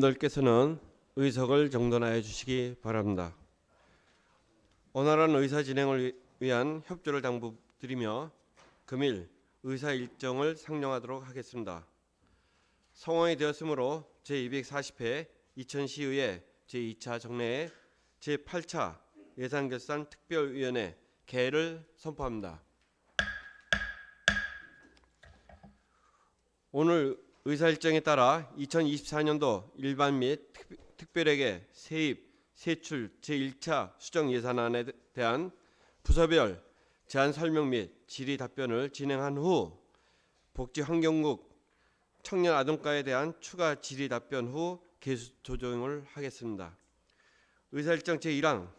의원님들께서는 의석을 정돈하여 주시기 바랍니다. 원활한 의사 진행을 위한 협조를 당부드리며 금일 의사 일정을 상정하도록 하겠습니다. 성원이 되었으므로 제240회 이천시의회 제2차 정례회 제8차 예산결산 특별위원회 개회를 선포합니다. 오늘 의사 일정에 따라 2024년도 일반 및 특별회계 세입 세출 제1차 수정 예산안에 대한 부서별 제안 설명 및 질의 답변을 진행한 후 복지환경국 청년아동과에 대한 추가 질의 답변 후 개수 조정을 하겠습니다. 의사일정 제1항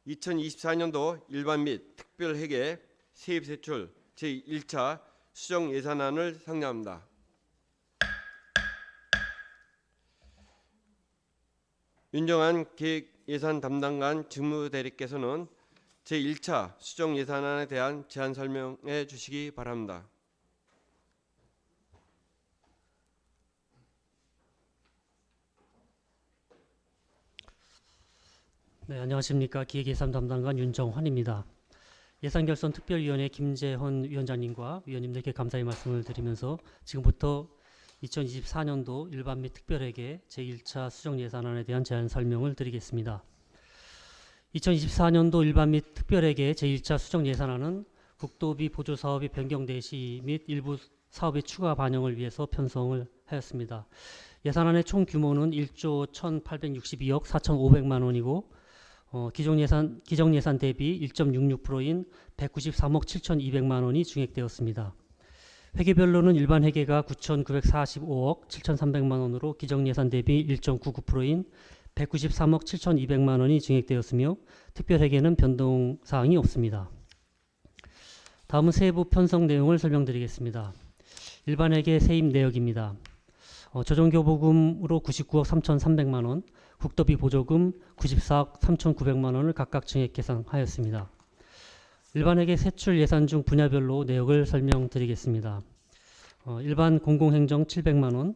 2024년도 일반 및 특별회계 세입세출 제1차 수정 예산안을 상정합니다. 윤정한 기획예산 담당관 직무대리께서는 제1차 수정 예산안에 대한 제안 설명해 주시기 바랍니다. 네, 안녕하십니까. 기획예산 담당관 윤정환입니다. 예산결산 특별위원회 김재헌 위원장님과 위원님들께 감사의 말씀을 드리면서 지금부터 2024년도 일반 및 특별회계 제1차 수정 예산안에 대한 제안 설명을 드리겠습니다. 2024년도 일반 및 특별회계 제1차 수정 예산안은 국도비 보조사업이 변경될 시 및 일부 사업의 추가 반영을 위해서 편성을 하였습니다. 예산안의 총 규모는 1조 1,862억 4,500만 원이고 기정예산 대비 1.66%인 193억 7,200만 원이 증액되었습니다. 회계별로는 일반 회계가 9,945억 7,300만 원으로 기정예산 대비 1.99%인 193억 7,200만 원이 증액되었으며 특별회계는 변동사항이 없습니다. 다음은 세부 편성 내용을 설명드리겠습니다. 일반 회계 세입 내역입니다. 조정교부금으로 99억 3,300만 원, 국도비 보조금 94억 3,900만 원을 각각 증액 계산하였습니다. 일반회계 세출 예산 중 분야별로 내역을 설명드리겠습니다. 일반 공공행정 700만 원,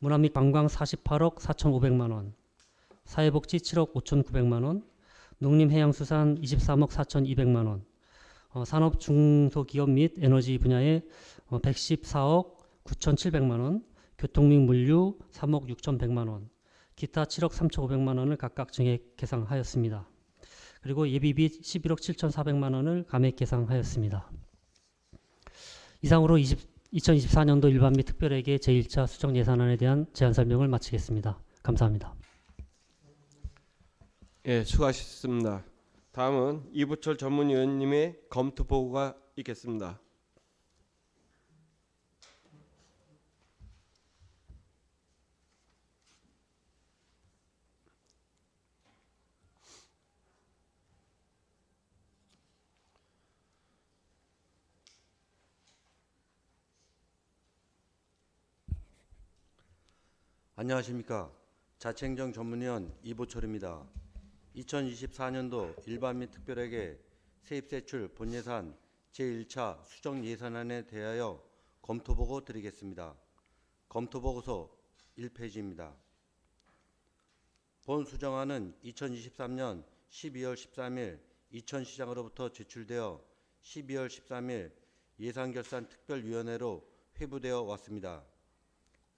문화 및 관광 48억 4,500만 원, 사회복지 7억 5,900만 원, 농림해양수산 23억 4,200만 원, 산업 중소기업 및 에너지 분야에 114억 9,700만 원, 교통 및 물류 3억 6,100만 원, 기타 7억 3,500만 원을 각각 증액 계산하였습니다. 그리고 예비비 11억 7,400만 원을 감액 계산하였습니다. 이상으로 2024년도 일반 및 특별회계 제1차 수정 예산안에 대한 제안 설명을 마치겠습니다. 감사합니다. 예, 수고하셨습니다. 다음은 이부철 전문위원님의 검토 보고가 있겠습니다. 안녕하십니까. 자치행정 전문위원 이보철입니다. 2024년도 일반 및 특별회계 세입세출 본예산 제1차 수정 예산안에 대하여 검토보고 드리겠습니다. 검토보고서 1페이지입니다. 본 수정안은 2023년 12월 13일 이천시장으로부터 제출되어 12월 13일 예산결산특별위원회로 회부되어 왔습니다.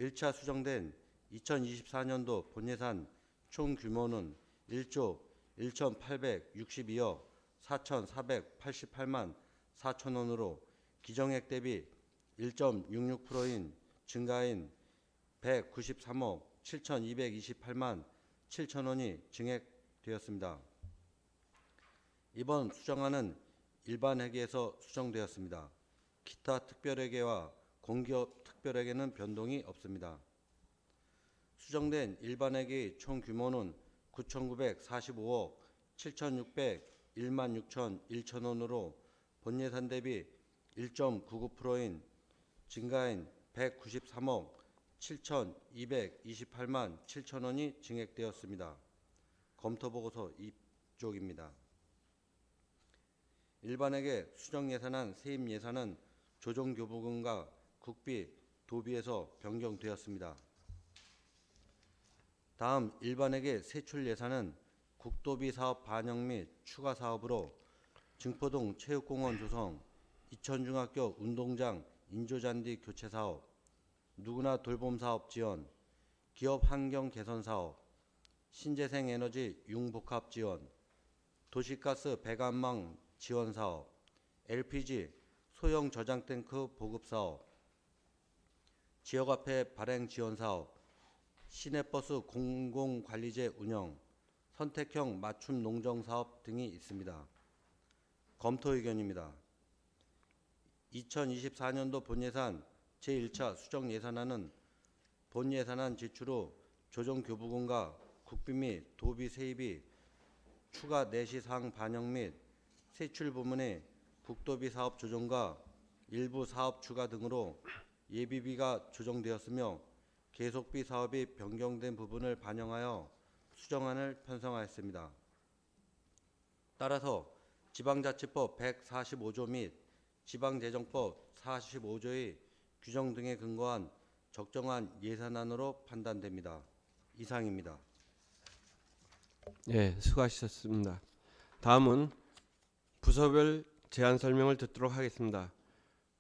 1차 수정된 2024년도 본예산 총 규모는 1조 1,862억 4,488만 4천 원으로 기정액 대비 1.66%인 증가인 193억 7,228만 7천 원이 증액되었습니다. 이번 수정안은 일반 회계에서 수정되었습니다. 기타 특별회계와 공기업 특별회계는 변동이 없습니다. 수정된 일반회계의 총 규모는 9,945억 7,601만 6천 1천 원으로 본예산 대비 1.99%인 증가인 193억 7,228만 7천 원이 증액되었습니다. 검토보고서 2쪽입니다. 일반회계 수정예산안 세입예산은 조정교부금과 국비, 도비에서 변경되었습니다. 다음 일반회계 세출 예산은 국도비 사업 반영 및 추가 사업으로 증포동 체육공원 조성, 이천중학교 운동장 인조잔디 교체 사업, 누구나 돌봄 사업 지원, 기업 환경 개선 사업, 신재생 에너지 융복합 지원, 도시가스 배관망 지원 사업, LPG 소형 저장 탱크 보급 사업, 지역화폐 발행 지원 사업, 시내버스 공공관리제 운영, 선택형 맞춤 농정 사업 등이 있습니다. 검토 의견입니다. 2024년도 본예산 제1차 수정 예산안은 본예산안 지출 후 조정교부금과 국비 및 도비 세입이 추가 내시사항 반영 및 세출 부문의 국도비 사업 조정과 일부 사업 추가 등으로 예비비가 조정되었으며 계속비 사업이 변경된 부분을 반영하여 수정안을 편성하였습니다. 따라서 지방자치법 145조 및 지방재정법 45조의 규정 등에 근거한 적정한 예산안으로 판단됩니다. 이상입니다. 네, 수고하셨습니다. 다음은 부서별 제안 설명을 듣도록 하겠습니다.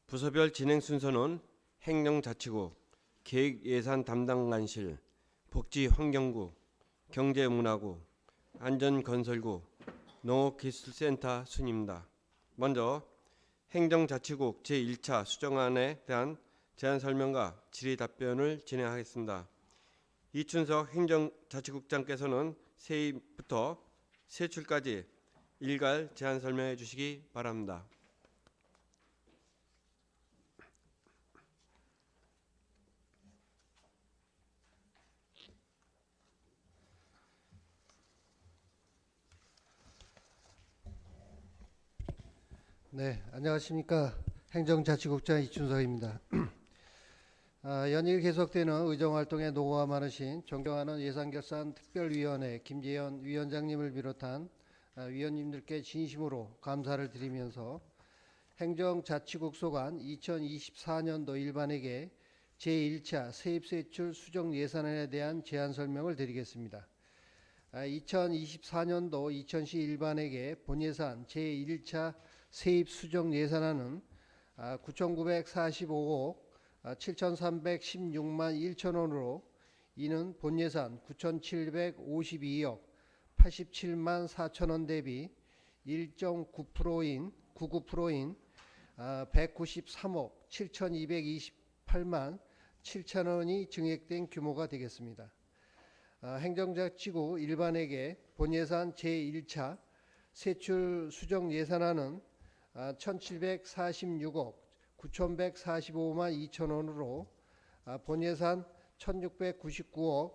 부서별 진행 순서는 행정자치국, 계획예산 담당관실, 복지환경구, 경제문화구, 안전건설구, 농업기술센터 순입니다. 먼저 행정자치국 제1차 수정안에 대한 제안 설명과 질의 답변을 진행하겠습니다. 이춘석 행정자치국장께서는 세입부터 세출까지 일괄 제안 설명해 주시기 바랍니다. 네, 안녕하십니까. 행정자치국장 이춘석입니다. 연일 계속되는 의정활동에 노고가 많으신 존경하는 예산결산특별위원회 김재현 위원장님을 비롯한 위원님들께 진심으로 감사를 드리면서 행정자치국 소관 2024년도 일반회계 제1차 세입세출 수정 예산안에 대한 제안 설명을 드리겠습니다. 2024년도 이천시 일반회계 본예산 제1차 세입 수정 예산안은 9,945억 7,316만 1천원으로 이는 본예산 9,752억 87만 4천원 대비 1.9%인 193억 7,228만 7천원이 증액된 규모가 되겠습니다. 행정자치국 일반회계 본예산 제1차 세출 수정 예산안은 1,746억 9,145만 2천원으로 본예산 1,699억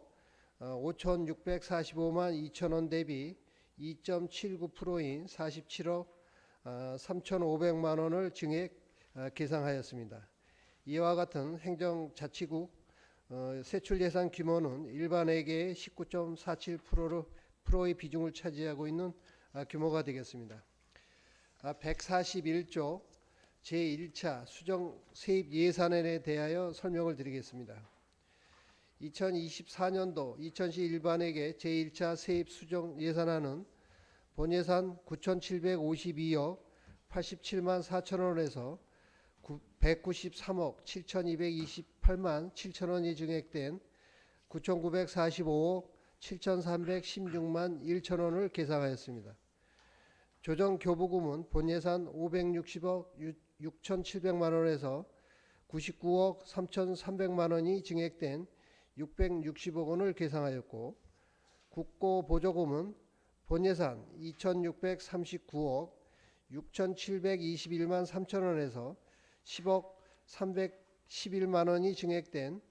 5,645만 2천원 대비 2.79%인 47억 3,500만 원을 증액 계상하였습니다. 이와 같은 행정자치국 세출 예산 규모는 일반회계의 19.47%의 비중을 차지하고 있는 규모가 되겠습니다. 141조 제1차 수정 세입 예산안에 대하여 설명을 드리겠습니다. 2024년도 이천시 일반회계 제1차 세입 수정 예산안은 본예산 9,752억 87만 4천원에서 193억 7,228만 7천원이 증액된 9,945억 7,316만 1천원을 계상하였습니다. 조정교부금은 본예산 560억 6,700만원에서 99억 3,300만원이 증액된 660억 원을 계상하였고 국고보조금은 본예산 2,639억 6,721만 3천원에서 10억 311만원이 증액된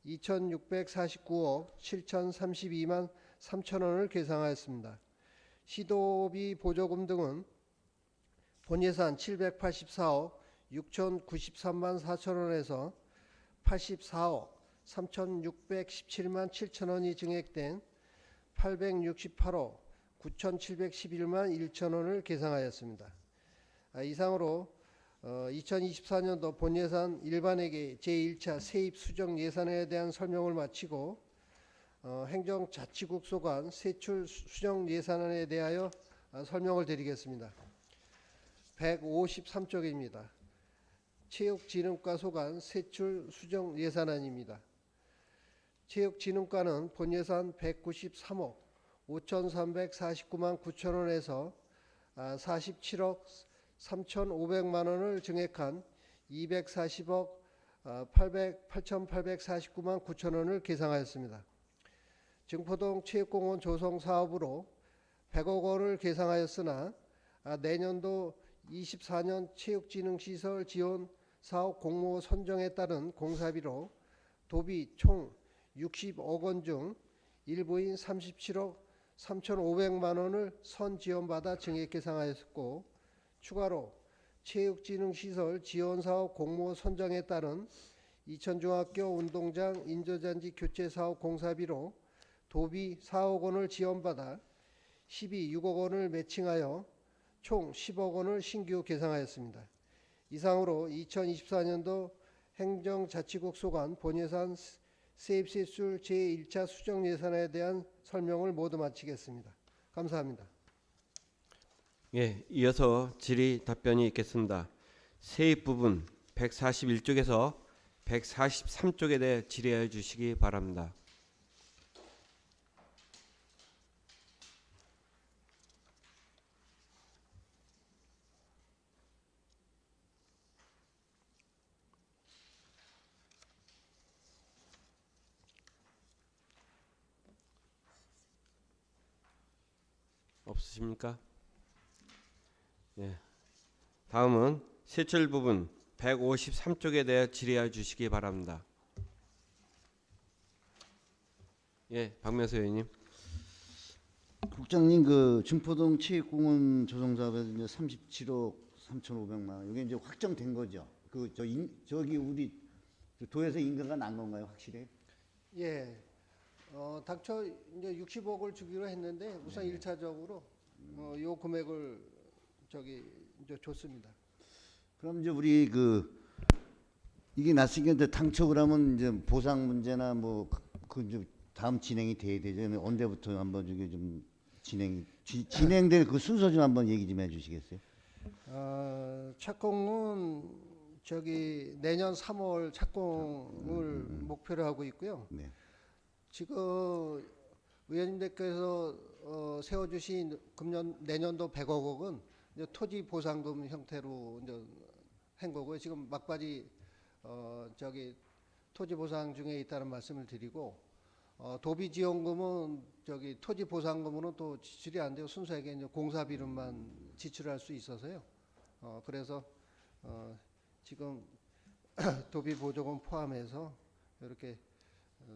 2,649억 7,032만 3천원을 계상하였습니다. 시도비 보조금 등은 본예산 784억 6,093만 4천원에서 84억 3,617만 7천원이 증액된 868억 9,711만 1천원을 계상하였습니다. 이상으로 2024년도 본예산 일반회계 제1차 세입 수정 예산에 대한 설명을 마치고 행정자치국 소관 세출 수정 예산안에 대하여 설명을 드리겠습니다. 153쪽입니다. 체육진흥과 소관 세출 수정 예산안입니다. 체육진흥과는 본예산 193억 5,349만 9천 원에서 47억 3,500만 원을 증액한 240억 8,849만 9천 원을 계상하였습니다. 증포동 체육공원 조성 사업으로 100억 원을 계상하였으나 내년도 24년 체육진흥시설 지원 사업 공모 선정에 따른 공사비로 도비 총 60억 원 중 일부인 37억 3,500만 원을 선지원받아 증액 계상하였고, 추가로 체육진흥시설 지원사업 공모 선정에 따른 이천중학교 운동장 인조잔디 교체 사업 공사비로 도비 4억 원을 지원받아 12.6억 원을 매칭하여 총 10억 원을 신규 계상하였습니다. 이상으로 2024년도 행정자치국 소관 본예산 세입세출 제1차 수정 예산에 대한 설명을 모두 마치겠습니다. 감사합니다. 예, 이어서 질의 답변이 있겠습니다. 세입 부분 141쪽에서 143쪽에 대해 질의해 주시기 바랍니다. 없으십니까? 예. 다음은 세출 부분 153쪽에 대해 질의해 주시기 바랍니다. 예, 박명수 의원님. 국장님, 그 증포동 체육공원 조성 사업에서 이제 37억 3,500만 원 이게 이제 확정된 거죠. 그 저기 우리 도에서 인가가 난 건가요, 확실히? 예, 당초 이제 60억을 주기로 했는데 우선 1차적으로 요 금액을 이제 줬습니다. 그럼 이제 우리 이게 났으니까 이제 당초 그러면 이제 보상 문제나 그 이제 다음 진행이 돼야 되죠. 언제부터 한번 이게 좀 진행될 그 순서 좀 한번 얘기 좀 해주시겠어요? 착공은 내년 3월 착공을 목표로 하고 있고요. 네. 지금 의원님들께서 세워주신 내년도 100억은 이제 토지 보상금 형태로 이제 한 거고요. 지금 막바지 토지 보상 중에 있다는 말씀을 드리고, 도비 지원금은 토지 보상금으로는 또 지출이 안 되고 순수하게 이제 공사비로만 지출할 수 있어서요. 그래서 지금 도비 보조금 포함해서 이렇게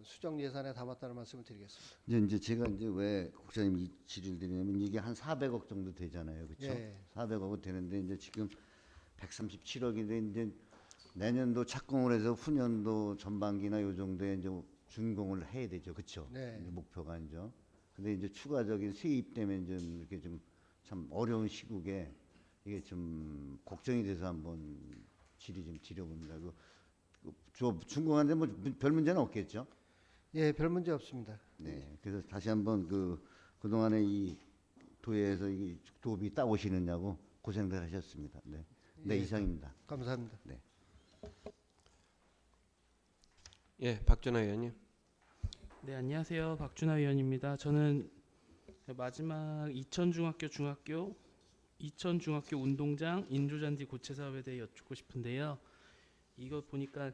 수정 예산에 담았다는 말씀을 드리겠습니다. 이제 제가 이제 왜 국장님 이 질의를 드리냐면 이게 한 400억 정도 되잖아요, 그렇죠? 예. 400억 되는데 이제 지금 137억인데 이제 내년도 착공을 해서 후년도 전반기나 요 정도에 이제 준공을 해야 되죠, 그렇죠? 네. 이제 목표가 이제. 근데 이제 추가적인 세입 때문에 좀 이렇게 좀 참 어려운 시국에 이게 좀 걱정이 돼서 한번 질의 좀 드려봅니다. 저 준공하는데 뭐 별 문제는 없겠죠? 예, 별 문제 없습니다. 네. 그래서 다시 한번 그동안에 이 도에서 이 도비 따오시느냐고 고생들 하셨습니다. 네. 네, 예, 이상입니다. 감사합니다. 예, 박준하 의원님. 네, 안녕하세요. 박준하 위원입니다. 저는 마지막 이천중학교 운동장 인조잔디 고체 사업에 대해 여쭙고 싶은데요. 이거 보니까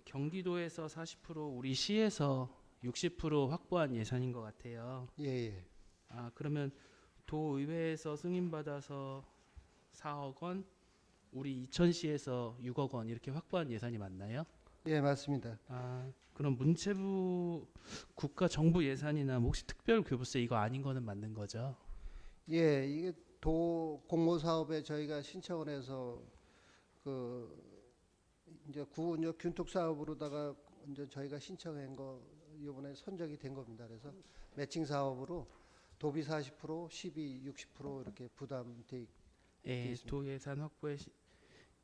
경기도에서 40%, 우리 시에서 60% 확보한 예산인 것 같아요. 예. 그러면 도의회에서 승인받아서 4억 원, 우리 이천시에서 6억 원 이렇게 확보한 예산이 맞나요? 예, 맞습니다. 그럼 문체부 국가 정부 예산이나 혹시 특별 교부세 이거 아닌 거는 맞는 거죠? 예, 이게 도 공모 사업에 저희가 신청을 해서 이제 균특 사업으로다가 이제 저희가 신청한 거 이번에 선정이 된 겁니다. 그래서 매칭 사업으로 도비 40%, 시비 60% 이렇게 부담돼 예, 있습니다. 도 예산 확보에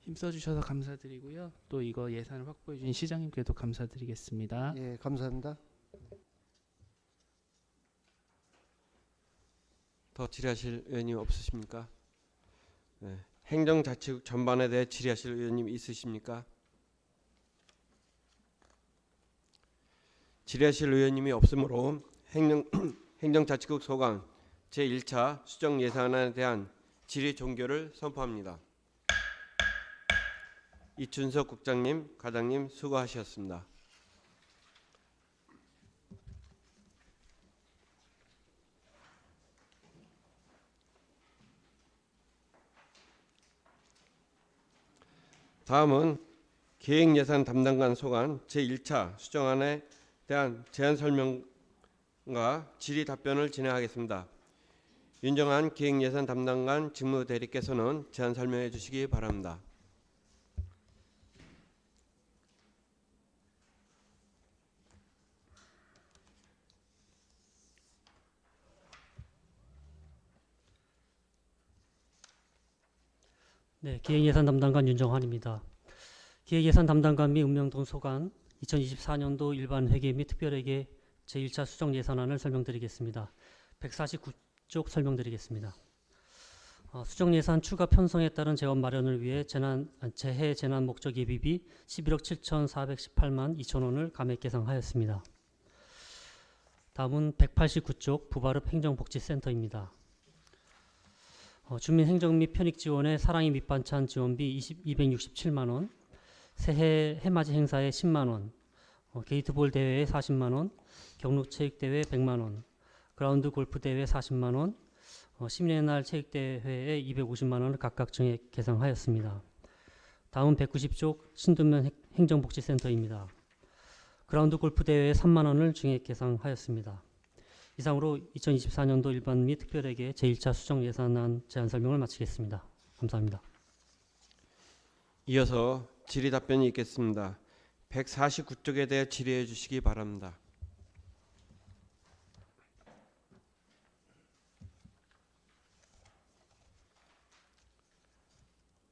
힘써 주셔서 감사드리고요. 또 이거 예산을 확보해 주신 시장님께도 감사드리겠습니다. 예, 감사합니다. 더 질의하실 의원님 없으십니까? 네. 행정자치국 전반에 대해 질의하실 의원님 있으십니까? 질의하실 의원님이 없으므로 행정자치국 소관 제1차 수정 예산안에 대한 질의 종결을 선포합니다. 이춘석 국장님, 과장님 수고하셨습니다. 다음은 계획예산 담당관 소관 제1차 수정안에 대한 제안 설명과 질의 답변을 진행하겠습니다. 윤정한 계획예산 담당관 직무대리께서는 제안 설명해 주시기 바랍니다. 네, 기획예산 담당관 윤정환입니다. 기획예산 담당관 및 읍명동 소관 2024년도 일반 회계 및 특별회계 제1차 수정 예산안을 설명드리겠습니다. 149쪽 설명드리겠습니다. 수정 예산 추가 편성에 따른 재원 마련을 위해 재해 재난 목적 예비비 11억 7,418만 2천 원을 감액 계상하였습니다. 다음은 189쪽 부발읍 행정복지센터입니다. 주민행정 및 편익 지원에 사랑이 밑반찬 지원비 267만 원, 새해 해맞이 행사에 10만 원, 게이트볼 대회에 40만 원, 경로체육대회 100만 원, 그라운드 골프 대회 40만 원, 시민의 날 체육대회에 250만 원을 각각 증액 계상하였습니다. 다음 190쪽 신도면 행정복지센터입니다. 그라운드 골프 대회에 3만 원을 증액 계상하였습니다. 이상으로 2024년도 일반 및 특별회계 제1차 수정 예산안 제안 설명을 마치겠습니다. 감사합니다. 이어서 질의 답변이 있겠습니다. 149쪽에 대해 질의해 주시기 바랍니다.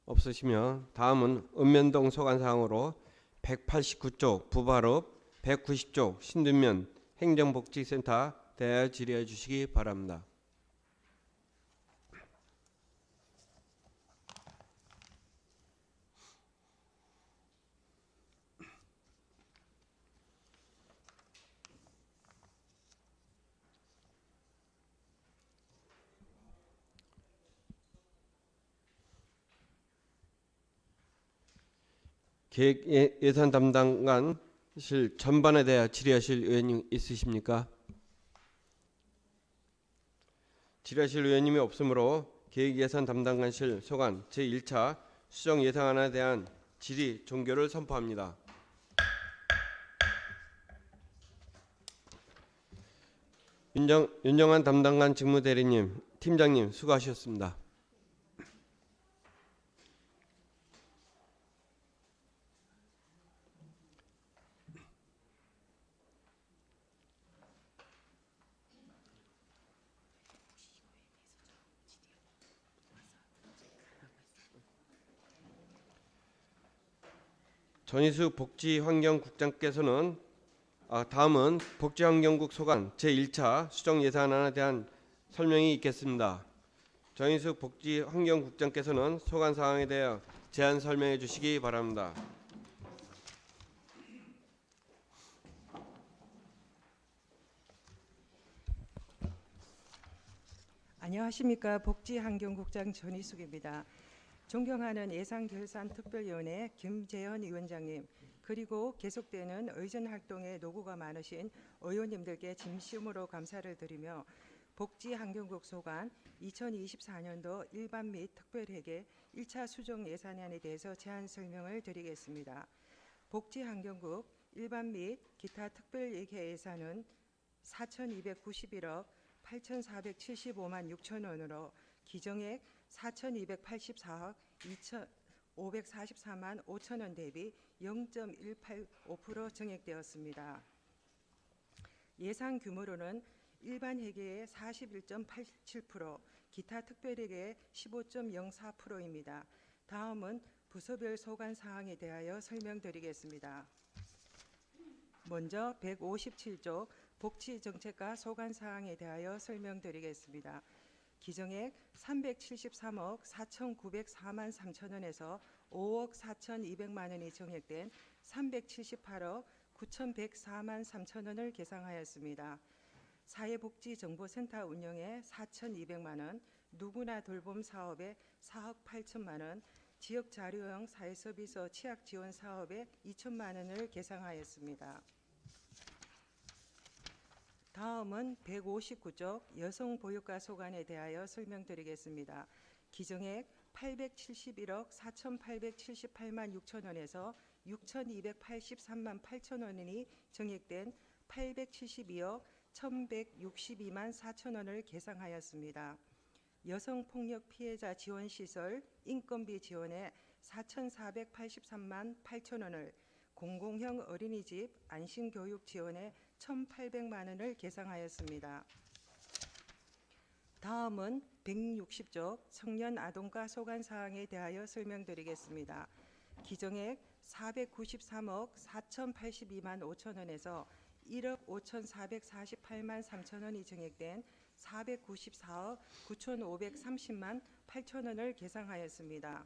없으시면 다음은 읍면동 소관사항으로 189쪽 부발읍, 190쪽 신도면 행정복지센터 대하여 질의해 주시기 바랍니다. 계획 예산 담당관실 전반에 대해 질의하실 의원님 있으십니까? 질의하실 의원님이 없으므로 계획예산 담당관실 소관 제1차 수정 예산안에 대한 질의 종결을 선포합니다. 윤정한 담당관 직무대리님, 팀장님 수고하셨습니다. 전희수 복지환경국장께서는 다음은 복지환경국 소관 제1차 수정 예산안에 대한 설명이 있겠습니다. 전희수 복지환경국장께서는 소관 사항에 대해 제안 설명해 주시기 바랍니다. 안녕하십니까. 복지환경국장 전희숙입니다. 존경하는 예산결산특별위원회 김재현 위원장님, 그리고 계속되는 의전활동에 노고가 많으신 의원님들께 진심으로 감사를 드리며 복지환경국 소관 2024년도 일반 및 특별회계 1차 수정 예산안에 대해서 제안 설명을 드리겠습니다. 복지환경국 일반 및 기타 특별회계 예산은 4,291억 8,475만 6천 원으로 기정액 4,284억 544만 5천 원 대비 0.185% 증액되었습니다. 예산 규모로는 일반 회계의 41.87%, 기타 특별회계의 15.04%입니다. 다음은 부서별 소관 사항에 대하여 설명드리겠습니다. 먼저 157조 복지정책과 소관 사항에 대하여 설명드리겠습니다. 기정액 373억 4,904만 3천 원에서 5억 4,200만 원이 정액된 378억 9,104만 3천 원을 계상하였습니다. 사회복지정보센터 운영에 4,200만 원, 누구나 돌봄 사업에 4억 8천만 원, 지역자료형 사회서비스 취약지원 사업에 2천만 원을 계상하였습니다. 다음은 159쪽 여성보육과 소관에 대하여 설명드리겠습니다. 기정액 871억 4,878만 6천 원에서 6,283만 8천 원이 정액된 872억 1,162만 4천 원을 계상하였습니다. 여성폭력 피해자 지원시설 인건비 지원에 4,483만 8천 원을, 공공형 어린이집 안심교육 지원에 1,800만 원을 계상하였습니다. 다음은 160쪽 청년 아동과 소관 사항에 대하여 설명드리겠습니다. 기정액 493억 4,082만 5천 원에서 1억 5,448만 3천 원이 정액된 494억 9,530만 8천 원을 계상하였습니다.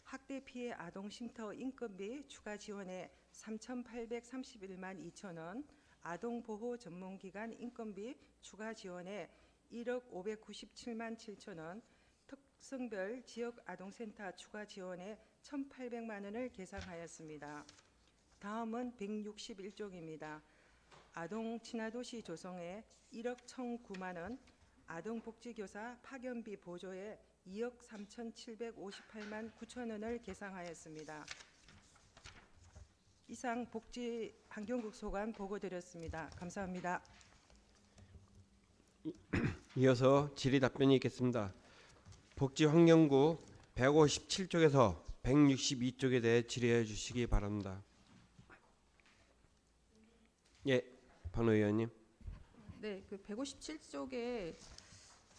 학대 피해 아동 쉼터 인건비 추가 지원에 3,831만 2천 원, 아동 보호 전문기관 인건비 추가 지원에 1억 597만 7천 원, 특성별 지역 아동센터 추가 지원에 1,800만 원을 계상하였습니다. 다음은 161쪽입니다. 아동 친화도시 조성에 1억 1,009만 원, 아동복지교사 파견비 보조에 2억 3,758만 9천 원을 계상하였습니다. 이상 복지환경국 소관 보고드렸습니다. 감사합니다. 이어서 질의 답변이 있겠습니다. 복지환경부 157쪽에서 162쪽에 대해 질의해 주시기 바랍니다. 예, 반호 의원님. 네, 그 157쪽에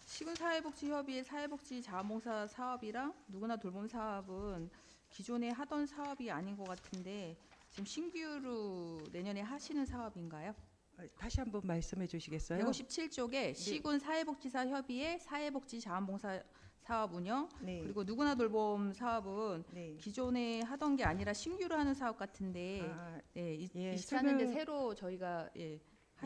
시군사회복지협의회 사회복지자원봉사 사업이랑 누구나 돌봄 사업은 기존에 하던 사업이 아닌 것 같은데 지금 신규로 내년에 하시는 사업인가요? 다시 한번 말씀해 주시겠어요? 157쪽에 시군 사회복지사 협의회 사회복지자원봉사 사업 운영 네. 그리고 누구나 돌봄 사업은 네. 기존에 하던 게 아니라 신규로 하는 사업 같은데 네, 예, 24년대 설명- 새로 저희가 예,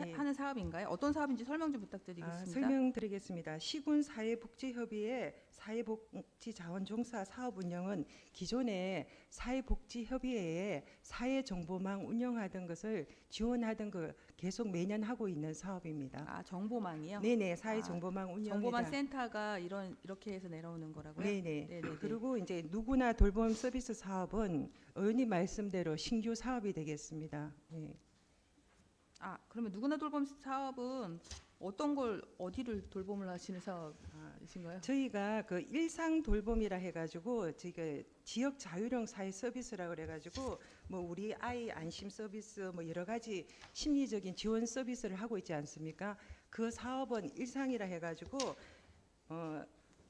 예. 하는 사업인가요? 어떤 사업인지 설명 좀 부탁드리겠습니다. 설명드리겠습니다. 시군 사회복지협의회 사회복지자원종사 사업 운영은 기존에 사회복지협의회에 사회정보망 운영하던 것을 지원하던 거 계속 매년 하고 있는 사업입니다. 아, 정보망이요? 네네, 사회정보망 운영. 정보망 센터가 이렇게 해서 내려오는 거라고요? 네네. 네네네. 그리고 이제 누구나 돌봄 서비스 사업은 의원님 말씀대로 신규 사업이 되겠습니다. 네. 아, 그러면 누구나 돌봄 사업은 어디를 돌봄을 하시는 사업이신가요? 저희가 그 일상 돌봄이라 해가지고 저희가 지역 자율형 사회 서비스라고 그래가지고 뭐 우리 아이 안심 서비스 뭐 여러 가지 심리적인 지원 서비스를 하고 있지 않습니까? 그 사업은 일상이라 해가지고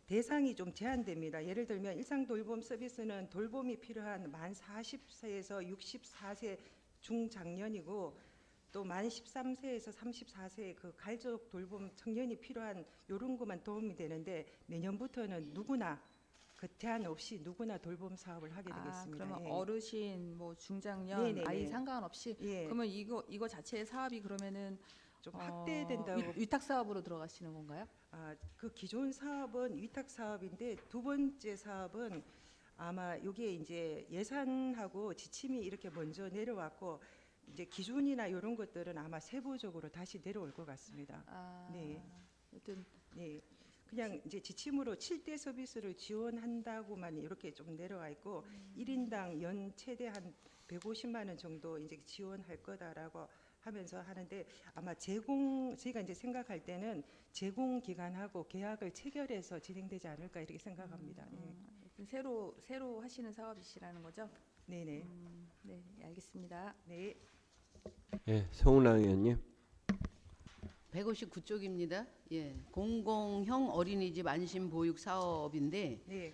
대상이 좀 제한됩니다. 예를 들면 일상 돌봄 서비스는 돌봄이 필요한 만 40세에서 64세 중장년이고 또 만 13세에서 34세 그 가족 돌봄 청년이 필요한 요런 것만 도움이 되는데 내년부터는 누구나 그 제한 없이 누구나 돌봄 사업을 하게 되겠습니다. 그러면 예. 어르신, 뭐 중장년, 네네네. 아이 상관없이 예. 그러면 이거 자체의 사업이 그러면은 좀 확대된다고. 위탁 사업으로 들어가시는 건가요? 그 기존 사업은 위탁 사업인데 두 번째 사업은 아마 여기에 이제 예산하고 지침이 이렇게 먼저 내려왔고 이제 기준이나 이런 것들은 아마 세부적으로 다시 내려올 것 같습니다. 네. 어떤 네. 그냥 이제 지침으로 7대 서비스를 지원한다고만 이렇게 좀 내려와 있고 1인당 연 최대 한 150만 원 정도 이제 지원할 거다라고 하면서 하는데 아마 저희가 이제 생각할 때는 제공 기간하고 계약을 체결해서 진행되지 않을까 이렇게 생각합니다. 새로 하시는 사업이시라는 거죠? 네네. 네, 알겠습니다. 네. 예, 송은아 의원님. 159쪽입니다. 예, 공공형 어린이집 안심 보육 사업인데 네.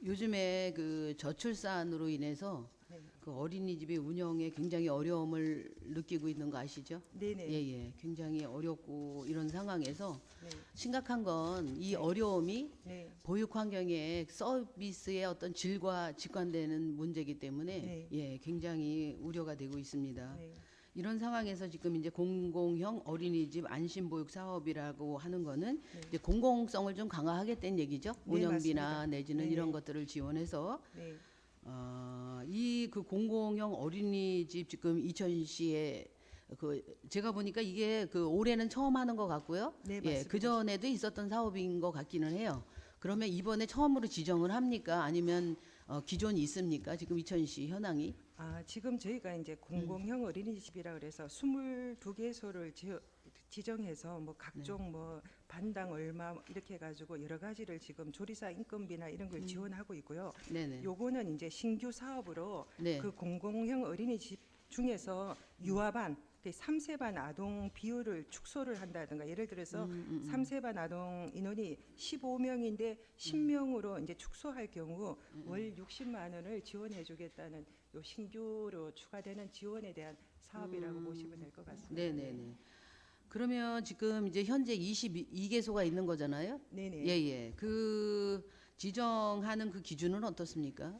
요즘에 그 저출산으로 인해서 네. 그 어린이집의 운영에 굉장히 어려움을 느끼고 있는 거 아시죠? 네네. 예. 굉장히 어렵고 이런 상황에서 네. 심각한 건 이 어려움이 네. 보육 환경의 서비스의 어떤 질과 직관되는 문제이기 때문에 네. 예, 굉장히 우려가 되고 있습니다. 네. 이런 상황에서 지금 이제 공공형 어린이집 안심보육 사업이라고 하는 거는 네. 이제 공공성을 좀 강화하겠다는 얘기죠. 네, 운영비나 맞습니다. 내지는 네네. 이런 것들을 지원해서 네. 이 그 공공형 어린이집 지금 이천시에 그 제가 보니까 이게 그 올해는 처음 하는 것 같고요. 네, 예, 맞습니다. 그 전에도 있었던 사업인 것 같기는 해요. 그러면 이번에 처음으로 지정을 합니까? 아니면 기존이 있습니까? 지금 이천시 현황이? 지금 저희가 이제 공공형 어린이집이라 그래서 22개소를 지정해서 뭐 각종 뭐 반당 얼마 이렇게 해가지고 여러 가지를 지금 조리사 인건비나 이런 걸 지원하고 있고요. 네네. 요거는 이제 신규 사업으로 네. 그 공공형 어린이집 중에서 유아반, 3세반 아동 비율을 축소를 한다든가 예를 들어서 3세반 아동 인원이 15명인데 10명으로 이제 축소할 경우 월 60만 원을 지원해 주겠다는 요 신규로 추가되는 지원에 대한 사업이라고 보시면 될 것 같습니다. 네네네. 그러면 지금 이제 현재 22개소가 있는 거잖아요. 네네. 예예. 그 지정하는 그 기준은 어떻습니까?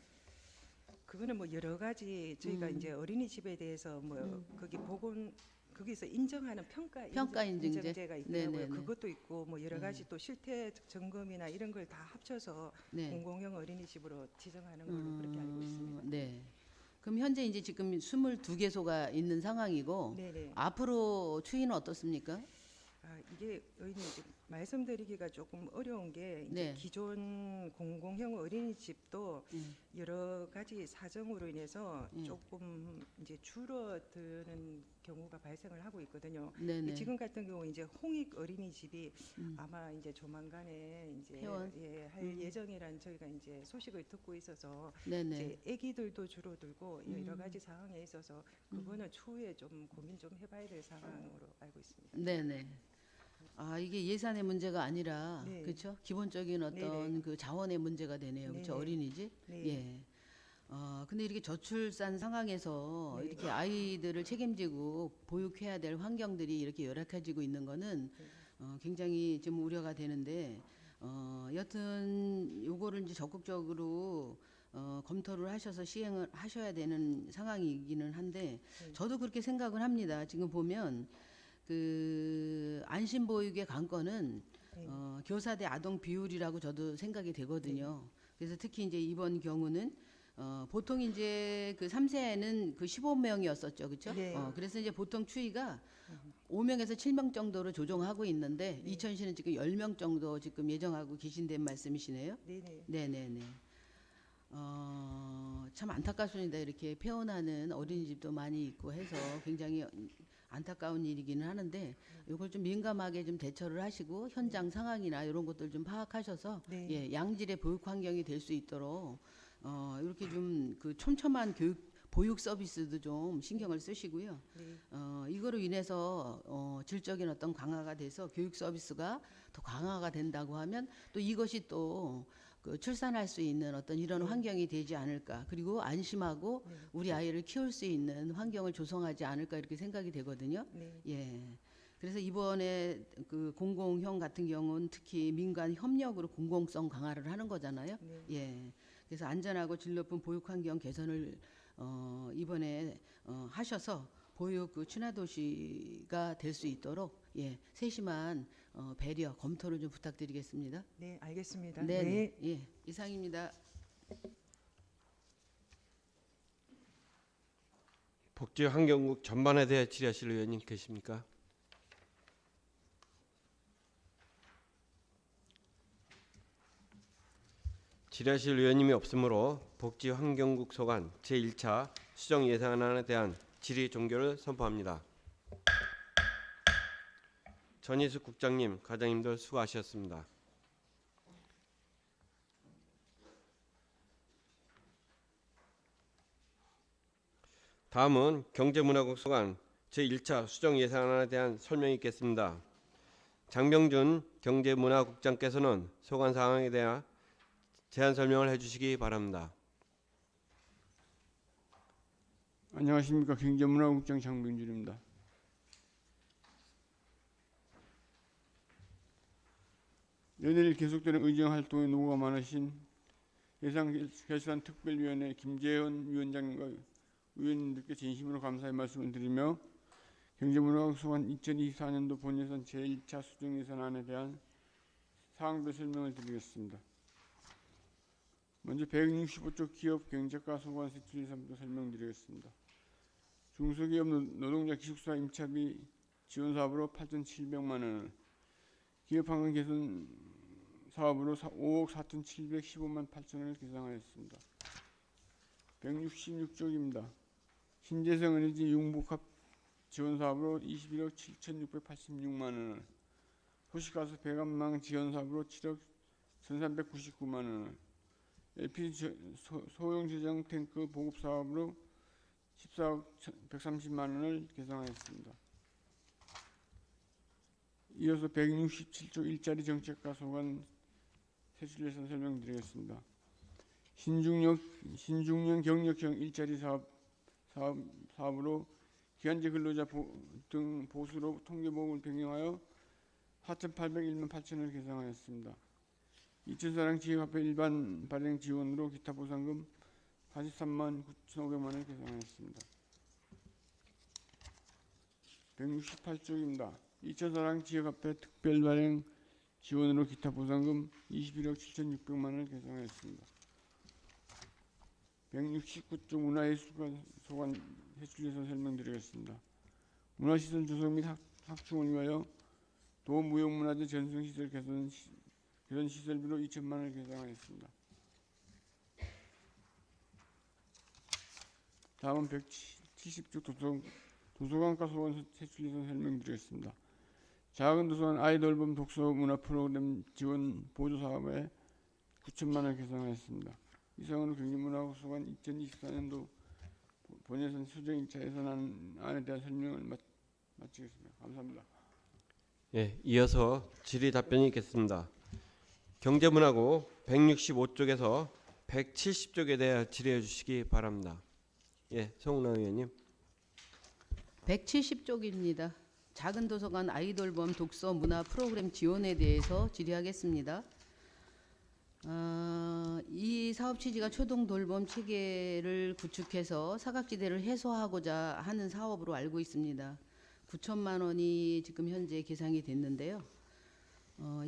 그거는 뭐 여러 가지 저희가 이제 어린이집에 대해서 뭐 거기 거기서 인정하는 평가 인증제? 인증제가 있더라고요. 네네네. 그것도 있고 뭐 여러 가지 또 실태 점검이나 이런 걸 다 합쳐서 네. 공공형 어린이집으로 지정하는 걸로 그렇게 알고 있습니다. 네. 그럼 현재 이제 지금 22개소가 있는 상황이고 네네. 앞으로 추이는 어떻습니까? 이게 의원님 이제 말씀드리기가 조금 어려운 게 이제 네. 기존 공공형 어린이집도 여러 가지 사정으로 인해서 예. 조금 이제 줄어드는 경우가 발생을 하고 있거든요. 네네. 지금 같은 경우 이제 홍익 어린이집이 아마 이제 조만간에 이제 회원? 할 예정이란 저희가 이제 소식을 듣고 있어서 네네. 이제 아기들도 줄어들고 여러 가지 상황에 있어서 그거는 추후에 좀 고민 좀 해봐야 될 상황으로 알고 있습니다. 네네. 이게 예산의 문제가 아니라 네. 그렇죠? 기본적인 어떤 네네. 그 자원의 문제가 되네요. 그렇죠? 네네. 어린이집. 네. 예. 근데 이렇게 저출산 상황에서 네. 이렇게 아이들을 책임지고 보육해야 될 환경들이 이렇게 열악해지고 있는 거는 굉장히 좀 우려가 되는데 여튼 요거를 이제 적극적으로 검토를 하셔서 시행을 하셔야 되는 상황이기는 한데 네. 저도 그렇게 생각을 합니다. 지금 보면 그 안심보육의 관건은 네. 교사 대 아동 비율이라고 저도 생각이 되거든요. 그래서 특히 이제 이번 경우는 보통 이제 그 3세는 그 15명이었었죠, 그렇죠? 네. 그래서 이제 보통 추이가 5명에서 7명 정도로 조정하고 있는데 이천시는 지금 10명 정도 지금 예정하고 계신다는 말씀이시네요. 네네. 네네네. 참 안타깝습니다. 이렇게 폐원하는 어린이집도 많이 있고 해서 굉장히 안타까운 일이기는 하는데 이걸 좀 민감하게 좀 대처를 하시고 현장 상황이나 이런 것들 좀 파악하셔서 네. 예, 양질의 보육 환경이 될 수 있도록 이렇게 좀 그 촘촘한 보육 서비스도 좀 신경을 쓰시고요. 네. 이거로 인해서 질적인 어떤 강화가 돼서 교육 서비스가 더 강화가 된다고 하면 또 이것이 또 그 출산할 수 있는 어떤 이런 환경이 되지 않을까. 그리고 안심하고 우리 아이를 키울 수 있는 환경을 조성하지 않을까 이렇게 생각이 되거든요. 네. 예. 그래서 이번에 그 공공형 같은 경우는 특히 민간 협력으로 공공성 강화를 하는 거잖아요. 네. 예. 그래서 안전하고 질 높은 보육 환경 개선을 이번에 하셔서 보육 그 친화도시가 될 수 있도록 예, 세심한 배려 검토를 좀 부탁드리겠습니다. 네, 알겠습니다. 네, 네. 예, 이상입니다. 복지환경국 전반에 대해 질의하실 의원님 계십니까? 질의하실 의원님이 없으므로 복지환경국 소관 제1차 수정 예산안에 대한 질의 종결을 선포합니다. 전희숙 국장님, 과장님들 수고하셨습니다. 다음은 경제문화국 소관 제1차 수정 예산안에 대한 설명이 있겠습니다. 장병준 경제문화국장께서는 소관 사항에 대한 제안 설명을 해주시기 바랍니다. 안녕하십니까. 경제문화국장 장병준입니다. 연일 계속되는 의정활동에 노고가 많으신 예산결산특별위원회 김재현 위원장님과 의원님들께 진심으로 감사의 말씀을 드리며 경제문화국 소관 2024년도 본예산 제1차 수정예산안에 대한 사항들 설명을 드리겠습니다. 먼저 165조 기업 경제가 소관 세출 예산부터 설명드리겠습니다. 중소기업 노동자 기숙사 임차비 지원 사업으로 8,700만 원을, 기업 환경 개선 사업으로 5억 4,715만 8천 원을 계상하였습니다. 166조입니다. 신재생 에너지 융복합 지원 사업으로 21억 7,686만 원을, 도시가스 배관망 지원 사업으로 7억 1,399만 원을, LPG 소형 저장 탱크 보급 사업으로 14억 130만 원을 계상하였습니다. 이어서 167조 일자리 정책과 소관 세출 예산 설명드리겠습니다. 신중년 경력형 일자리 사업으로 기간제 근로자 등 보수로 통계보험을 변경하여 4,801만 8천원을 계상하였습니다. 2천사랑 지역화폐 일반 발행 지원으로 기타 보상금 43만 9,500만 원을 계상하였습니다. 168조입니다. 2천사랑 지역화폐 특별 발행 지원으로 기타 보상금 21억 7,600만 원을 계상하였습니다. 169조 문화예술관 소관 세출 예산 설명드리겠습니다. 문화시설 조성 및 확충을 위하여 도무형문화재 전승시설 개선 시설비로 2천만 원을 계상하였습니다. 다음은 170조 도서관과 소관 세출 예산 설명드리겠습니다. 작은 도서관 아이돌봄 독서 문화 프로그램 지원 보조 사업에 9천만 원을 계상하였습니다. 이상으로 경제문화국 소관 2024년도 본예산 수정 1차 예산안에 대한 설명을 마치겠습니다. 감사합니다. 예, 이어서 질의 답변이 있겠습니다. 경제문화국 165쪽에서 170쪽에 대해 질의해 주시기 바랍니다. 예, 송은아 의원님. 170쪽입니다. 작은 도서관 아이돌봄 독서 문화 프로그램 지원에 대해서 질의하겠습니다. 이 사업 취지가 초등 돌봄 체계를 구축해서 사각지대를 해소하고자 하는 사업으로 알고 있습니다. 9천만 원이 지금 현재 계상이 됐는데요.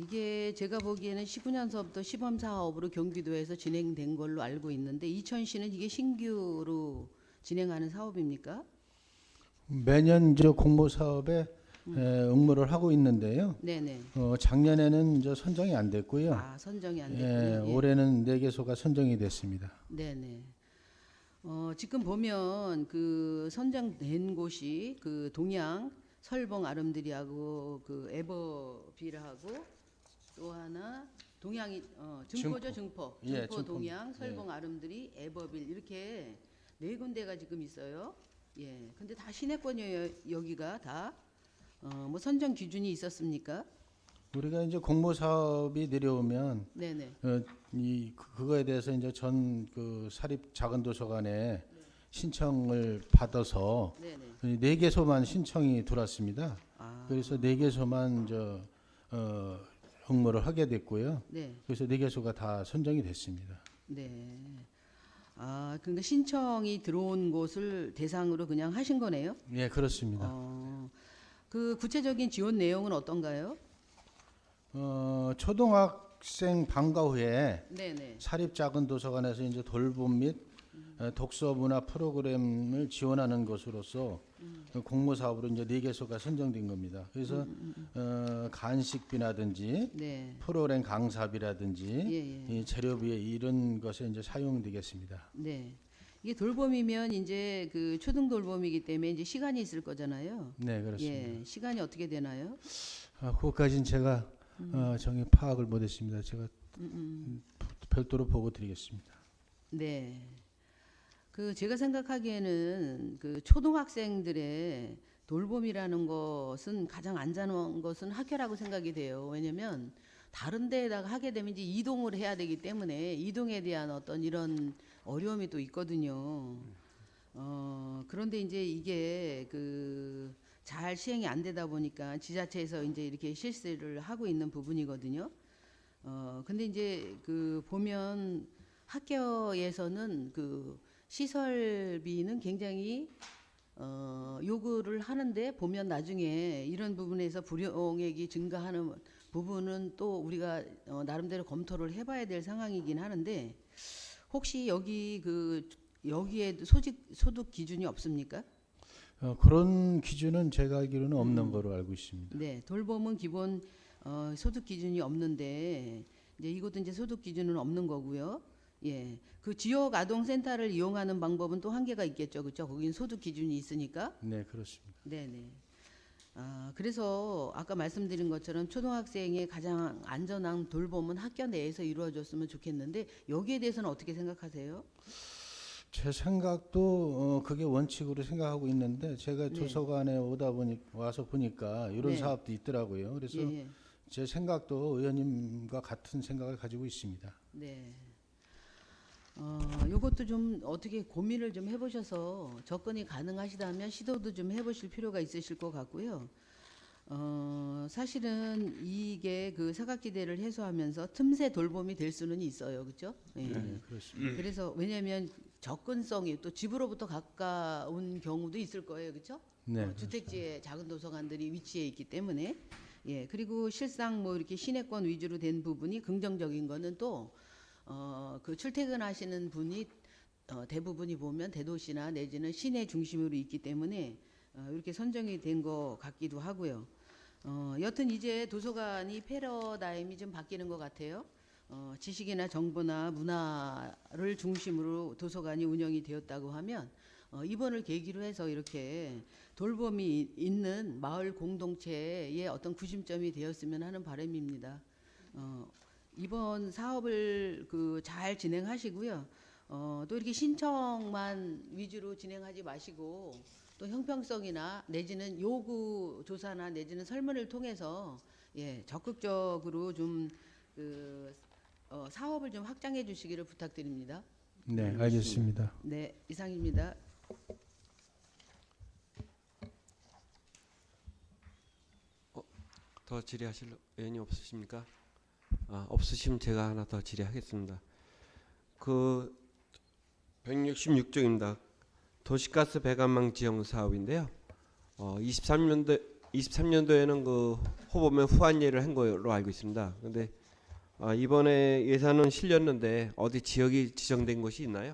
이게 제가 보기에는 19년서부터 시범 사업으로 경기도에서 진행된 걸로 알고 있는데 이천시는 이게 신규로 진행하는 사업입니까? 매년 이제 공모 사업에 응모를 하고 있는데요. 네네. 작년에는 이제 선정이 안 됐고요. 아, 선정이 안 됐군요. 예. 올해는 4개소가 선정이 됐습니다. 네네. 지금 보면 그 선정된 곳이 그 동양 설봉 아름드리하고 그 에버빌하고 또 하나 동양이 증포죠. 증포. 예, 증포 증포. 동양 설봉 아름드리 에버빌 이렇게 4군데가 지금 있어요. 예. 근데 다 시내권이에요. 여기가 다. 뭐 선정 기준이 있었습니까? 우리가 이제 공모 사업이 내려오면 네네. 그거에 대해서 이제 전 그 사립 작은 도서관에 신청을 받아서 네네. 4개소만 신청이 들어왔습니다. 아. 그래서 4개소만 응모를 하게 됐고요. 네. 그래서 4개소가 다 선정이 됐습니다. 네. 아, 그러니까 신청이 들어온 곳을 대상으로 그냥 하신 거네요? 예, 그렇습니다. 그 구체적인 지원 내용은 어떤가요? 초등학생 방과 후에 네네. 사립 작은 도서관에서 이제 돌봄 및 독서 문화 프로그램을 지원하는 것으로서 공모 사업으로 이제 4개소가 선정된 겁니다. 그래서 간식비라든지 네. 프로그램 강사비라든지 예, 예. 이 재료비 이런 것에 이제 사용되겠습니다. 네. 이게 돌봄이면 이제 그 초등 돌봄이기 때문에 이제 시간이 있을 거잖아요. 네, 그렇습니다. 예. 시간이 어떻게 되나요? 그것까지는 제가 정확히 파악을 못했습니다. 제가 별도로 보고 드리겠습니다. 네. 그 제가 생각하기에는 그 초등학생들의 돌봄이라는 것은 가장 안전한 것은 학교라고 생각이 돼요. 왜냐하면 다른 데에다가 하게 되면 이제 이동을 해야 되기 때문에 이동에 대한 어떤 이런 어려움이 또 있거든요. 그런데 이제 이게 잘 시행이 안 되다 보니까 지자체에서 이제 이렇게 실시를 하고 있는 부분이거든요. 근데 이제 보면 학교에서는 시설비는 굉장히 요구를 하는데 보면 나중에 이런 부분에서 불용액이 증가하는 부분은 또 우리가 나름대로 검토를 해봐야 될 상황이긴 하는데 혹시 여기에 소득 기준이 없습니까? 그런 기준은 제가 알기로는 없는 거로 알고 있습니다. 네, 돌봄은 기본 소득 기준이 없는데 이제 이것도 이제 소득 기준은 없는 거고요. 예, 지역 아동 센터를 이용하는 방법은 또 한계가 있겠죠, 그렇죠? 거기는 소득 기준이 있으니까. 네, 그렇습니다. 네, 네. 그래서 아까 말씀드린 것처럼 초등학생의 가장 안전한 돌봄은 학교 내에서 이루어졌으면 좋겠는데 여기에 대해서는 어떻게 생각하세요? 제 생각도 그게 원칙으로 생각하고 있는데 제가 네. 도서관에 와서 보니까 이런 네. 사업도 있더라고요. 그래서 예, 제 생각도 의원님과 같은 생각을 가지고 있습니다. 네. 요것도 좀 어떻게 고민을 좀 해보셔서 접근이 가능하시다면 시도도 좀 해보실 필요가 있으실 것 같고요. 사실은 이게 사각지대를 해소하면서 틈새 돌봄이 될 수는 있어요, 그렇죠? 예. 네, 그렇습니다. 그래서 왜냐하면 접근성이 또 집으로부터 가까운 경우도 있을 거예요, 그렇죠? 네, 주택지에 작은 도서관들이 위치해 있기 때문에 예 그리고 실상 이렇게 시내권 위주로 된 부분이 긍정적인 거는 또 출퇴근하시는 분이 대부분이 보면 대도시나 내지는 시내 중심으로 있기 때문에 이렇게 선정이 된 것 같기도 하고요. 여튼 이제 도서관이 패러다임이 좀 바뀌는 것 같아요. 지식이나 정보나 문화를 중심으로 도서관이 운영이 되었다고 하면 이번을 계기로 해서 이렇게 돌봄이 있는 마을 공동체의 어떤 구심점이 되었으면 하는 바람입니다. 이번 사업을 잘 진행하시고요. 또 이렇게 신청만 위주로 진행하지 마시고 또 형평성이나 내지는 요구 조사나 내지는 설문을 통해서 적극적으로 좀 사업을 좀 확장해 주시기를 부탁드립니다. 네, 알겠습니다. 네, 이상입니다. 더 질의하실 의원이 없으십니까? 없으시면 제가 하나 더 질의하겠습니다. 166조입니다. 도시가스 배관망 지형 사업인데요. 23년도에는 호보면 후안예를 한 걸로 알고 있습니다. 그런데 이번에 예산은 실렸는데 어디 지역이 지정된 곳이 있나요?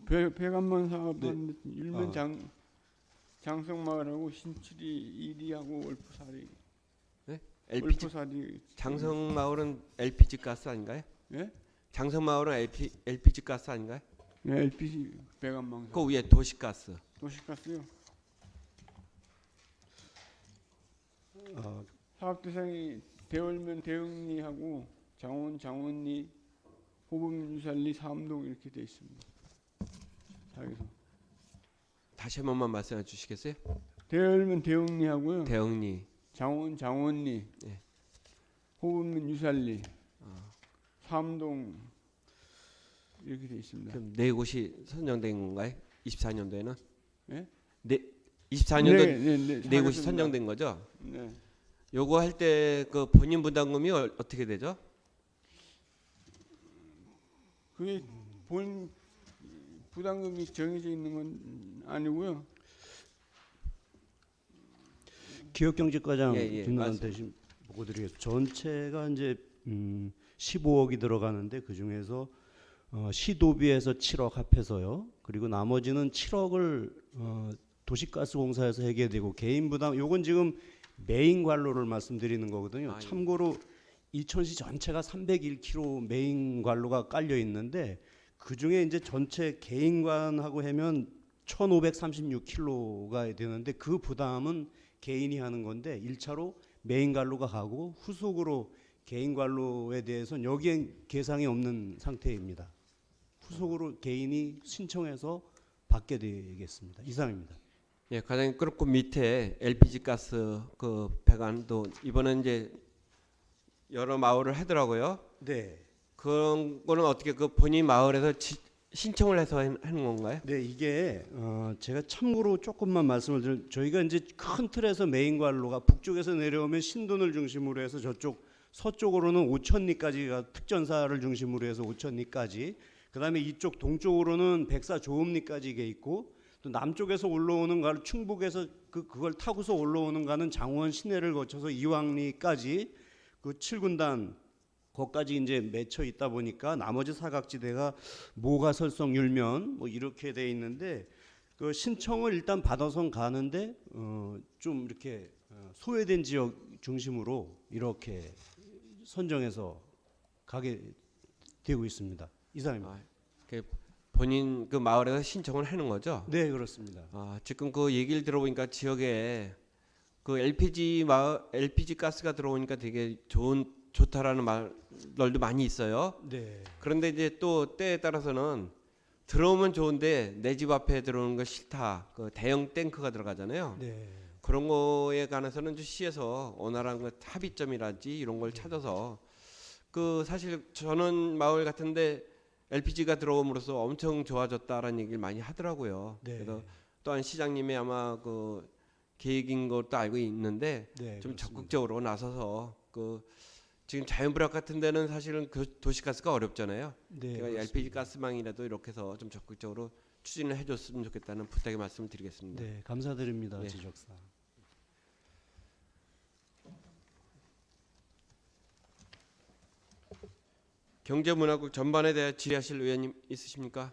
배관망 사업은 네. 일면 장성마을하고 신칠이 1위하고 월푸사리. 네? LPG 월푸사리. 장성마을은 LPG 가스 아닌가요? 예? 장성마을은 LPG 가스 아닌가요? 네, LPG 배관망. 그 위에 도시가스. 도시가스요. 사업 대상이 대월면 대흥리하고 장원리, 호범 유살리, 삼동 이렇게 돼 있습니다. 자기서 다시 한 번만 말씀해 주시겠어요? 대월면 대흥리하고요. 대흥리. 장원리, 예. 호범면 유살리, 삼동 이렇게 돼 있습니다. 그럼 네 곳이 선정된 건가요? 24년도에는? 예? 네, 24년도 네 곳이 하겠습니다. 선정된 거죠? 네. 요거 할 때 본인 부담금이 어떻게 되죠? 그게 본 부담금이 정해져 있는 건 아니고요. 기업경제과장 예, 김남한테 지금 보고 드리겠습니다. 전체가 이제 15억이 들어가는데 그 중에서 시도비에서 7억 합해서요. 그리고 나머지는 7억을 도시가스공사에서 해결되고 되고 개인 부담 요건 지금 메인 관로를 말씀드리는 거거든요. 참고로 이천시 전체가 301km 메인 관로가 깔려 있는데 그 중에 이제 전체 개인관하고 하면 1,536km가 되는데 그 부담은 개인이 하는 건데 1차로 메인 관로가 가고 후속으로 개인 관로에 대해서는 여기엔 계상이 없는 상태입니다. 후속으로 개인이 신청해서 받게 되겠습니다. 이상입니다. 예, 과장님 그렇고 밑에 LPG 가스 배관도 이번에 이제 여러 마을을 하더라고요. 네. 그런 거는 어떻게 그 본인 마을에서 신청을 해서 하는 건가요? 네, 이게 제가 참고로 조금만 말씀을 드리면 저희가 이제 큰 틀에서 메인 관로가 북쪽에서 내려오면 신돈을 중심으로 해서 저쪽 서쪽으로는 오천리까지가 특전사를 중심으로 해서 오천리까지, 그다음에 이쪽 동쪽으로는 백사 조음리까지 이게 있고, 또 남쪽에서 올라오는 가는 충북에서 그걸 타고서 올라오는 가는 장원 시내를 거쳐서 이왕리까지 그 7군단 거기까지 이제 맺혀 있다 보니까 나머지 사각지대가 모가 설성 율면 뭐 이렇게 돼 있는데, 그 신청을 일단 받아서 가는데 좀 이렇게 소외된 지역 중심으로 이렇게 선정해서 가게 되고 있습니다. 이상입니다. 본인 그 마을에서 신청을 하는 거죠? 네, 그렇습니다. 지금 그 얘기를 들어보니까 지역에 그 LPG 가스가 들어오니까 되게 좋다라는 말들도 많이 있어요. 네. 그런데 이제 또 때에 따라서는 들어오면 좋은데 내 집 앞에 들어오는 거 싫다. 그 대형 탱크가 들어가잖아요. 네. 그런 거에 관해서는 시에서 원활한 그 합의점이라든지 이런 걸 찾아서 그 사실 저는 마을 같은데 LPG가 들어옴으로써 엄청 좋아졌다라는 얘기를 많이 하더라고요. 네. 그래서 또한 시장님의 아마 그 계획인 것도 알고 있는데 네, 좀 그렇습니다. 적극적으로 나서서 그 지금 자연불락 같은 데는 사실은 그 도시가스가 어렵잖아요. 네, 그러니까 LPG 가스망이라도 이렇게 해서 좀 적극적으로 추진을 해줬으면 좋겠다는 부탁의 말씀을 드리겠습니다. 네, 감사드립니다. 네. 지적사. 경제문화국 전반에 대해 질의하실 의원님 있으십니까?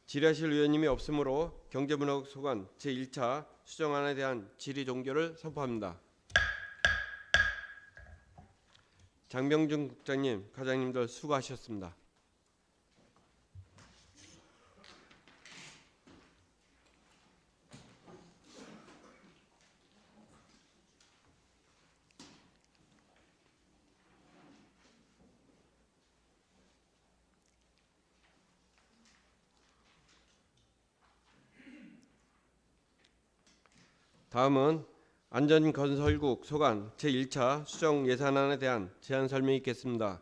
질의하실 의원님이 없으므로 경제문화국 소관 제1차 수정안에 대한 질의 종결을 선포합니다. 장병준 국장님, 과장님들 수고하셨습니다. 다음은 안전건설국 소관 제1차 수정 예산안에 대한 제안 설명이 있겠습니다.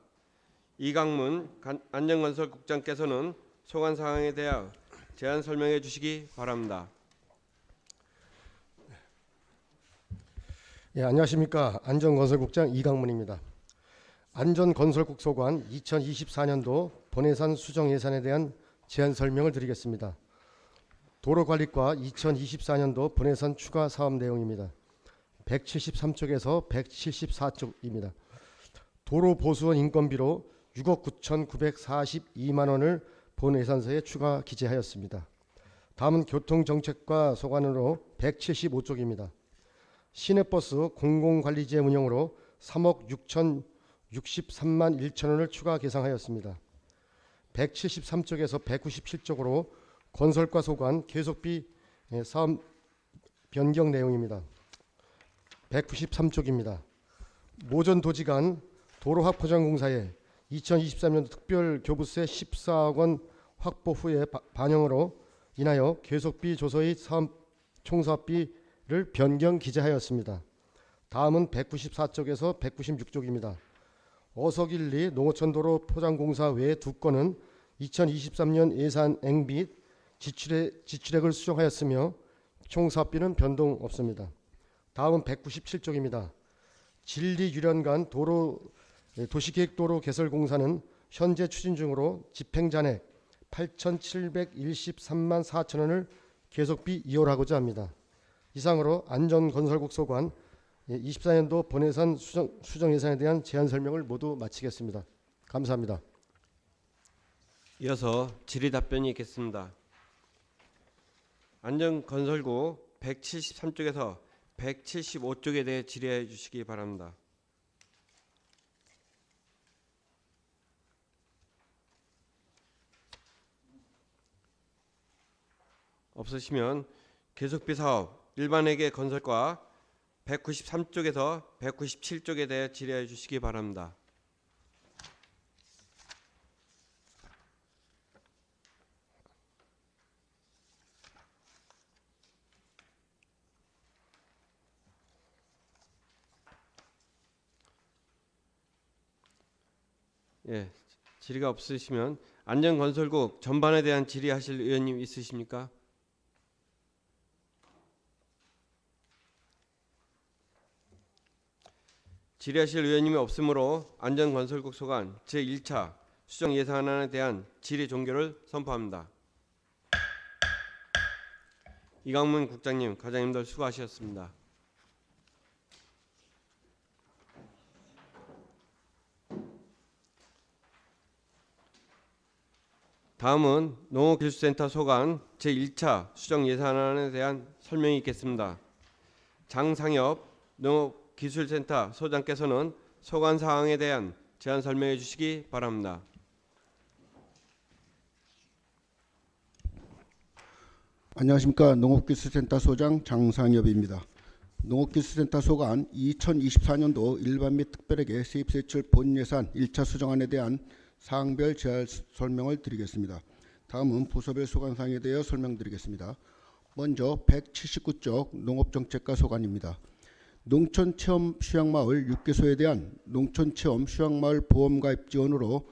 이강문 안전건설국장께서는 소관 사항에 대하여 제안 설명해 주시기 바랍니다. 예, 안녕하십니까. 안전건설국장 이강문입니다. 안전건설국 소관 2024년도 본예산 수정 예산에 대한 제안 설명을 드리겠습니다. 도로관리과 2024년도 본예산 추가 사업 내용입니다. 173쪽에서 174쪽입니다. 도로보수원 인건비로 6억 9,942만 원을 본예산서에 추가 기재하였습니다. 다음은 교통정책과 소관으로 175쪽입니다. 시내버스 공공관리지회 운영으로 3억 6,063만 1천 원을 추가 계상하였습니다. 173쪽에서 197쪽으로 건설과 소관 계속비 사업 변경 내용입니다. 193쪽입니다. 모전도지간 도로화포장공사에 2023년 특별교부세 14억 원 확보 후에 반영으로 인하여 계속비 조서의 총사업비를 변경 기재하였습니다. 다음은 194쪽에서 196쪽입니다. 어석일리 농어촌도로 포장공사 외 두 건은 2023년 예산액 및 지출액을 수정하였으며 총사업비는 변동 없습니다. 다음은 197쪽입니다. 진리유련간 도시계획도로 개설공사는 현재 추진 중으로 집행잔액 8,713만 4천 원을 계속비 이월하고자 합니다. 이상으로 안전건설국 소관 24년도 본예산 수정 예산에 대한 제안 설명을 모두 마치겠습니다. 감사합니다. 이어서 질의 답변이 있겠습니다. 안전건설국 173쪽에서 175쪽에 대해 질의해 주시기 바랍니다. 없으시면 계속비 사업 일반회계 건설과 193쪽에서 197쪽에 대해 질의해 주시기 바랍니다. 예, 질의가 없으시면 안전건설국 전반에 대한 질의하실 의원님 있으십니까? 질의하실 의원님이 없으므로 안전건설국 소관 제1차 수정 예산안에 대한 질의 종결을 선포합니다. 이강문 국장님, 과장님들 수고하셨습니다. 다음은 농업기술센터 소관 제1차 수정 예산안에 대한 설명이 있겠습니다. 장상엽 농업기술센터 소장께서는 소관 사항에 대한 제안 설명해 주시기 바랍니다. 안녕하십니까. 농업기술센터 소장 장상엽입니다. 농업기술센터 소관 2024년도 일반 및 특별회계 세입세출 본예산 1차 수정안에 대한 사항별 제안 설명을 드리겠습니다. 다음은 부서별 소관사항에 대해 설명드리겠습니다. 먼저 179쪽 농업정책과 소관입니다. 농촌체험 휴양마을 6개소에 대한 농촌체험 휴양마을 보험가입 지원으로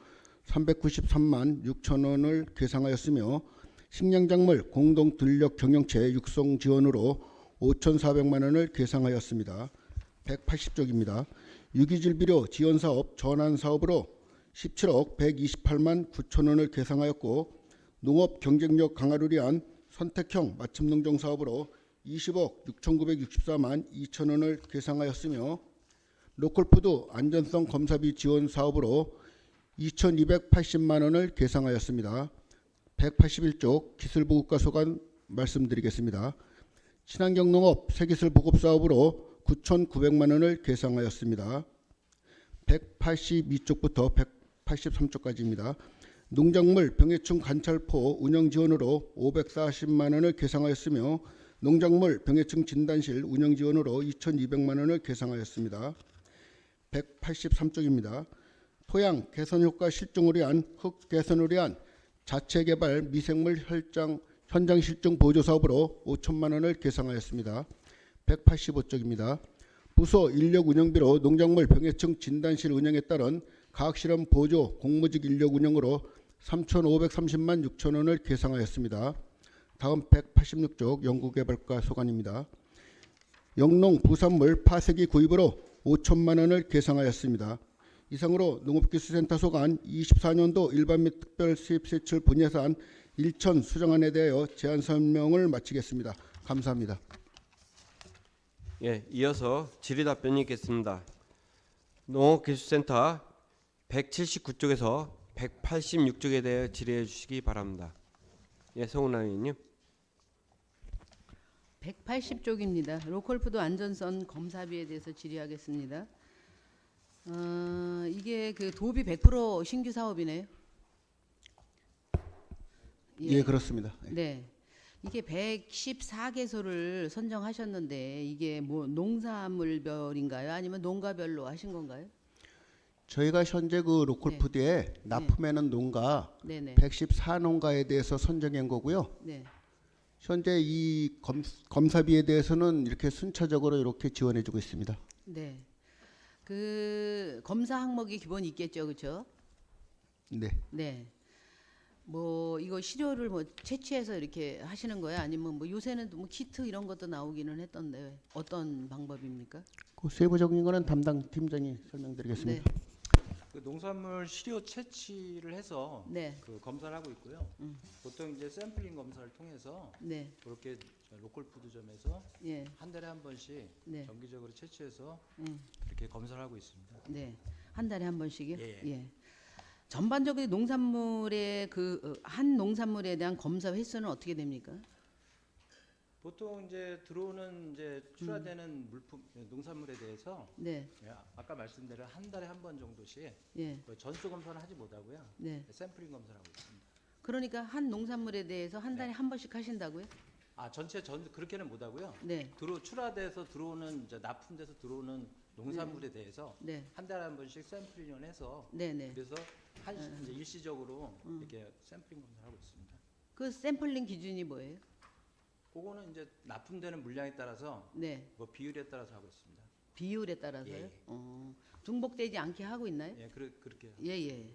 393만 6천 원을 계상하였으며 식량작물 공동들력 경영체 육성 지원으로 5,400만 원을 계상하였습니다. 180쪽입니다. 유기질비료 지원사업 전환사업으로 17억 128만 9천 원을 계상하였고 농업 경쟁력 강화를 위한 선택형 맞춤농정 사업으로 20억 6,964만 2천 원을 계상하였으며 로컬푸드 안전성 검사비 지원 사업으로 2,280만 원을 계상하였습니다. 181쪽 기술보급과 소관 말씀드리겠습니다. 친환경 농업 새기술 보급 사업으로 9,900만 원을 계상하였습니다. 182쪽부터 183쪽까지입니다. 농작물 병해충 관찰포 운영 지원으로 540만 원을 계상하였으며 농작물 병해충 진단실 운영 지원으로 2,200만 원을 계상하였습니다. 183쪽입니다. 토양 개선 효과 실증을 위한 흙 개선을 위한 자체 개발 미생물 현장 실증 보조 사업으로 5천만 원을 계상하였습니다. 185쪽입니다. 부서 인력 운영비로 농작물 병해충 진단실 운영에 따른 과학실험 보조 공무직 인력 운영으로 3,530만 6천 원을 계상하였습니다. 다음 186쪽 연구개발과 소관입니다. 영농 부산물 파쇄기 구입으로 5천만 원을 계상하였습니다. 이상으로 농업기술센터 소관 24년도 일반 및 특별 수입세출 분예산 1천 수정안에 대하여 제안 설명을 마치겠습니다. 감사합니다. 예, 이어서 질의 답변이 있겠습니다. 농업기술센터 179쪽에서 186쪽에 대해 질의해 주시기 바랍니다. 예, 성훈아 의원님. 180쪽입니다. 로컬푸드 안전성 검사비에 대해서 질의하겠습니다. 이게 그 도비 100% 신규 사업이네요. 예, 그렇습니다. 네. 이게 114개소를 선정하셨는데 이게 뭐 농산물별인가요? 아니면 농가별로 하신 건가요? 저희가 현재 그 로컬푸드에 납품하는 농가 114농가에 대해서 선정한 거고요. 네. 현재 이 검사비에 대해서는 이렇게 순차적으로 이렇게 지원해주고 있습니다. 네. 그 검사 항목이 기본 있겠죠, 그렇죠? 네. 네. 뭐 이거 시료를 뭐 채취해서 이렇게 하시는 거예요? 아니면 뭐 요새는 뭐 키트 이런 것도 나오기는 했던데 어떤 방법입니까? 그 세부적인 거는 담당 팀장이 설명드리겠습니다. 네. 그 농산물 시료 채취를 해서 네. 그 검사를 하고 있고요. 보통 이제 샘플링 검사를 통해서 네. 그렇게 로컬 푸드점에서 예. 한 달에 한 번씩 네. 정기적으로 채취해서 이렇게 검사를 하고 있습니다. 네. 한 달에 한 번씩이요? 예. 예. 전반적으로 농산물의 그 한 농산물에 대한 검사 횟수는 어떻게 됩니까? 보통 이제 들어오는 이제 출하되는 물품 농산물에 대해서 네. 아까 말씀대로 한 달에 한 번 정도씩 예. 전수 검사는 하지 못하고요. 네. 샘플링 검사를 하고 있습니다. 그러니까 한 농산물에 대해서 한 달에 한 번씩 하신다고요? 아 전체 그렇게는 못하고요. 네. 출하돼서 들어오는 이제 납품돼서 들어오는 농산물에 대해서 네. 한 달에 한 번씩 샘플링을 해서 네네. 그래서 이제 일시적으로 이렇게 샘플링 검사를 하고 있습니다. 그 샘플링 기준이 뭐예요? 그거는 이제 납품되는 물량에 따라서 네. 뭐 비율에 따라서 하고 있습니다. 비율에 따라서요? 예. 중복되지 않게 하고 있나요? 예, 그렇게요. 예.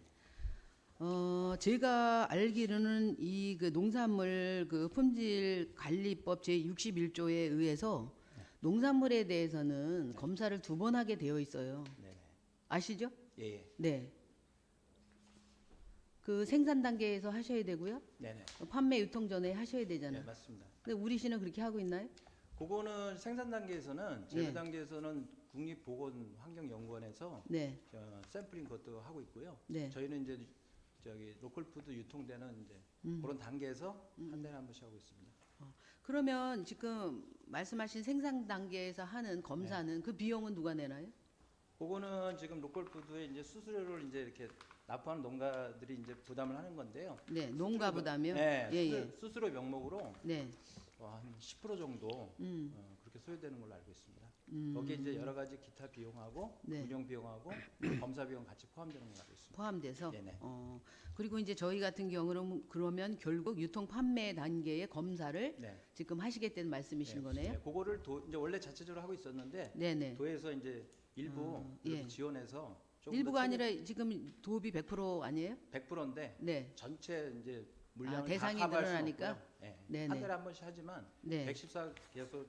제가 알기로는 이 그 농산물 그 품질 관리법 제 61조에 의해서 농산물에 대해서는 검사를 2번 하게 되어 있어요. 네. 아시죠? 예. 네. 그 생산 단계에서 하셔야 되고요. 네네. 판매 유통 전에 하셔야 되잖아요. 네, 맞습니다. 근데 우리 시는 그렇게 하고 있나요? 그거는 생산 단계에서는 재배 예. 단계에서는 국립보건환경연구원에서 네. 샘플링 것도 하고 있고요. 네. 저희는 이제 저기 로컬푸드 유통되는 이제 그런 단계에서 한 달에 한 번씩 하고 있습니다. 그러면 지금 말씀하신 생산 단계에서 하는 검사는 그 비용은 누가 내나요? 그거는 지금 로컬푸드에 이제 수수료를 이제 이렇게 납부하는 농가들이 이제 부담을 하는 건데요. 네, 농가 부담이요? 네, 예. 수수료 명목으로 네. 한 10% 정도 그렇게 소요되는 걸로 알고 있습니다. 음. 거기에 이제 여러 가지 기타 비용하고 네. 운영 비용하고 검사 비용 같이 포함되는 걸로 알고 있습니다. 포함돼서. 네네. 그리고 이제 저희 같은 경우는 그러면 결국 유통 판매 단계의 검사를 네. 지금 하시겠다는 말씀이신 네, 거네요. 네, 그거를 이제 원래 자체적으로 하고 있었는데 네네. 도에서 이제 일부 예. 지원해서 조금 일부가 더 아니라 지금 도읍이 100% 아니에요? 100%인데 네. 전체 이제 물량을 대상이 다 커버할 수는 늘어나니까? 없고요. 네. 네네. 한 달에 한 번씩 하지만 네. 114개소를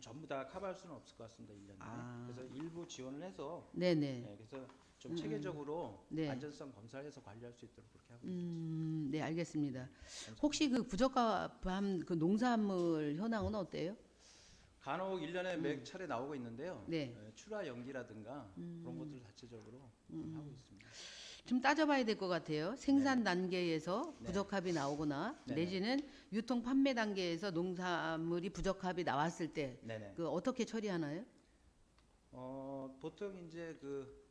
전부 다 커버할 수는 없을 것 같습니다. 1년에. 그래서 일부 지원을 해서 네네. 네, 그래서 좀 체계적으로 네. 안전성 검사를 해서 관리할 수 있도록 그렇게 하고 있습니다. 네, 알겠습니다. 혹시 그 부적합한 그 농산물 현황은 어때요? 간혹 1년에 몇 차례 나오고 있는데요. 네. 출하 연기라든가 그런 것들 자체적으로 하고 있습니다. 좀 따져봐야 될 것 같아요. 생산 단계에서 네. 부적합이 나오거나 네네. 내지는 유통 판매 단계에서 농산물이 부적합이 나왔을 때 네네. 그 어떻게 처리하나요? 보통 이제 그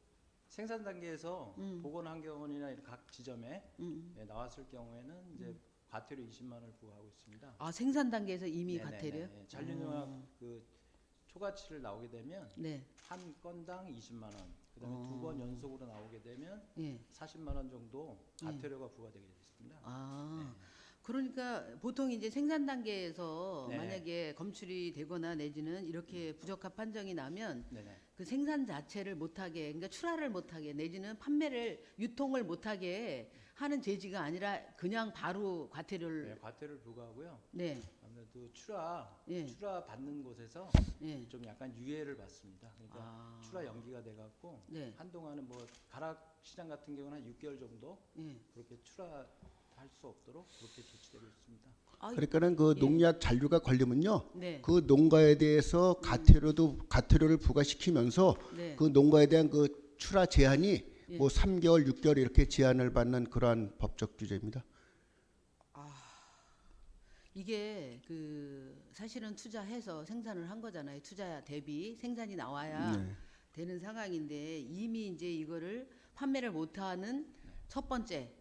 생산 단계에서 보건환경원이나 이런 각 지점에 예, 나왔을 경우에는 이제 과태료 20만 원을 부과하고 있습니다. 아, 생산 단계에서 이미 네네네. 과태료요? 예, 잔류농약 그 초과치를 나오게 되면 네. 한 건당 20만 원. 그다음에 2번 연속으로 나오게 되면 예. 40만 원 정도 과태료가 부과되게 있습니다. 아, 그러니까 보통 이제 생산 단계에서 네네. 만약에 검출이 되거나 내지는 이렇게 부적합 판정이 나면 네네. 그 생산 자체를 못하게, 그러니까 출하를 못하게 내지는 판매를 유통을 못하게 하는 제지가 아니라 그냥 바로 과태료를. 네, 과태료를 부과하고요. 네. 아무래도 출하 받는 곳에서 예. 좀 약간 유예를 받습니다. 그러니까 출하 연기가 돼갖고 네. 한동안은 뭐 가락 시장 같은 경우는 한 6개월 정도 예. 그렇게 출하할 수 없도록 그렇게 조치되고 있습니다. 그러니까는 그 농약 잔류가 걸리면요, 네. 그 농가에 대해서 과태료를 부과시키면서 네. 그 농가에 대한 그 출하 제한이 예. 뭐 3개월, 6개월 이렇게 제한을 받는 그러한 법적 규제입니다. 이게 그 사실은 투자해서 생산을 한 거잖아요. 투자 대비 생산이 나와야 네. 되는 상황인데 이미 이제 이거를 판매를 못하는 첫 번째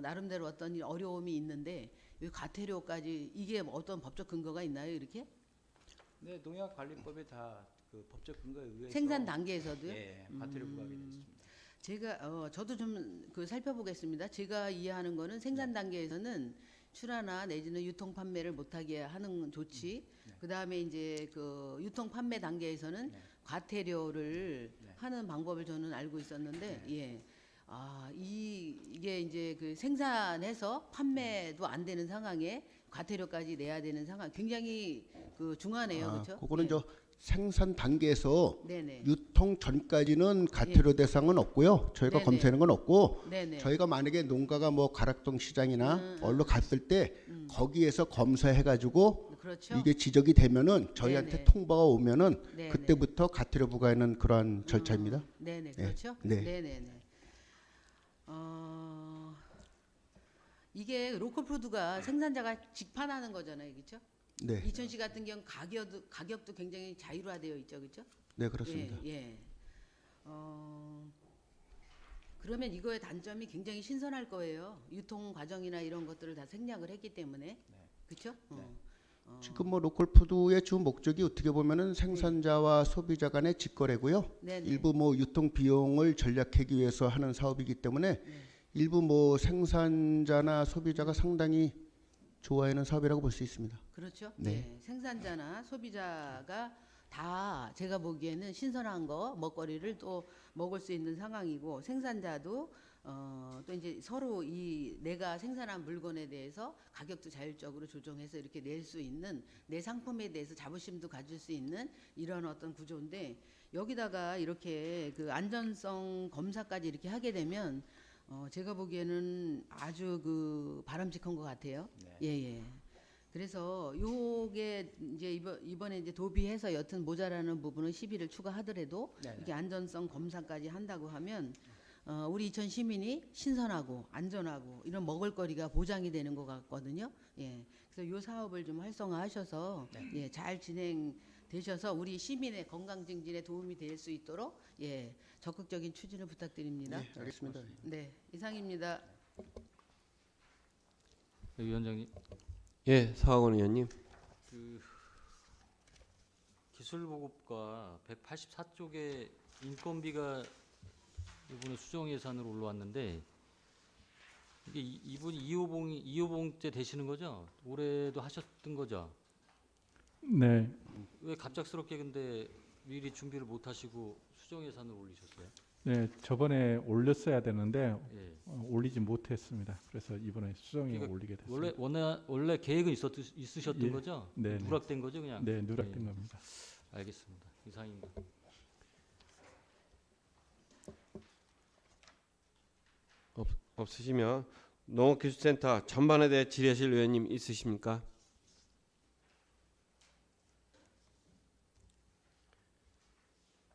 나름대로 어떤 어려움이 있는데 이 과태료까지 이게 어떤 법적 근거가 있나요? 이렇게 네, 농약관리법에 다 그 법적 근거에 의해서 생산 단계에서도요? 예, 과태료 부과하게 되어 있습니다. 제가 저도 좀 그 살펴보겠습니다. 제가 이해하는 거는 생산 단계에서는 출하나 내지는 유통 판매를 못하게 하는 조치. 그 다음에 이제 그 유통 판매 단계에서는 과태료를 하는 방법을 저는 알고 있었는데, 예. 이게 이제 그 생산해서 판매도 안 되는 상황에 과태료까지 내야 되는 상황, 굉장히 그 중하네요, 그렇죠? 그거는 저 생산 단계에서 네네. 유통 전까지는 과태료 대상은 없고요. 저희가 네네. 검토하는 건 없고, 네네. 저희가 만약에 농가가 뭐 가락동 시장이나 어디로 갔을 때 거기에서 검사해가지고 그렇죠. 이게 지적이 되면은 저희한테 네네. 통보가 오면은 네네. 그때부터 과태료 부과하는 그러한 절차입니다. 네네, 네. 그렇죠. 네. 네네네. 이게 로컬푸드가 생산자가 직판하는 거잖아요, 그렇죠? 네. 이천시 같은 경우 가격도 굉장히 자유화되어 있죠, 그렇죠? 네, 그렇습니다. 예, 예. 그러면 이거의 단점이 굉장히 신선할 거예요. 유통 과정이나 이런 것들을 다 생략을 했기 때문에, 그렇죠? 지금 뭐 로컬푸드의 주 목적이 어떻게 보면은 생산자와 소비자 간의 직거래고요. 네네. 일부 뭐 유통 비용을 절약하기 위해서 하는 사업이기 때문에 일부 뭐 생산자나 소비자가 상당히 좋아하는 사업이라고 볼 수 있습니다. 그렇죠. 네. 네. 생산자나 소비자가 다 제가 보기에는 신선한 거 먹거리를 또 먹을 수 있는 상황이고 생산자도 또 이제 서로 이 내가 생산한 물건에 대해서 가격도 자율적으로 조정해서 이렇게 낼 수 있는 내 상품에 대해서 자부심도 가질 수 있는 이런 어떤 구조인데 여기다가 이렇게 그 안전성 검사까지 이렇게 하게 되면 제가 보기에는 아주 그 바람직한 것 같아요. 예. 그래서 요게 이제 이번에 이제 도비해서 여튼 모자라는 부분은 10일을 추가하더라도 이렇게 안전성 검사까지 한다고 하면 우리 이천 시민이 신선하고 안전하고 이런 먹을거리가 보장이 되는 것 같거든요. 예. 그래서 요 사업을 좀 활성화하셔서 예, 잘 진행되셔서 우리 시민의 건강 증진에 도움이 될 수 있도록 예, 적극적인 추진을 부탁드립니다. 네, 알겠습니다. 네, 이상입니다. 위원장님. 예, 서학원 의원님. 그 기술보급과 184쪽에 인건비가 이번에 수정 예산으로 올라왔는데 이게 이분이 2호봉제 되시는 거죠? 올해도 하셨던 거죠? 네. 왜 갑작스럽게 근데 미리 준비를 못 하시고 수정 예산을 올리셨어요? 네, 저번에 올렸어야 되는데 예. 올리지 못했습니다. 그래서 이번에 수정에 그러니까 올리게 됐습니다. 원래 계획은 있으셨던 예. 거죠? 네, 누락된 거죠, 그냥? 네, 누락된 예. 겁니다. 알겠습니다. 이상입니다. 없으시면 농업기술센터 전반에 대해 질의하실 의원님 있으십니까?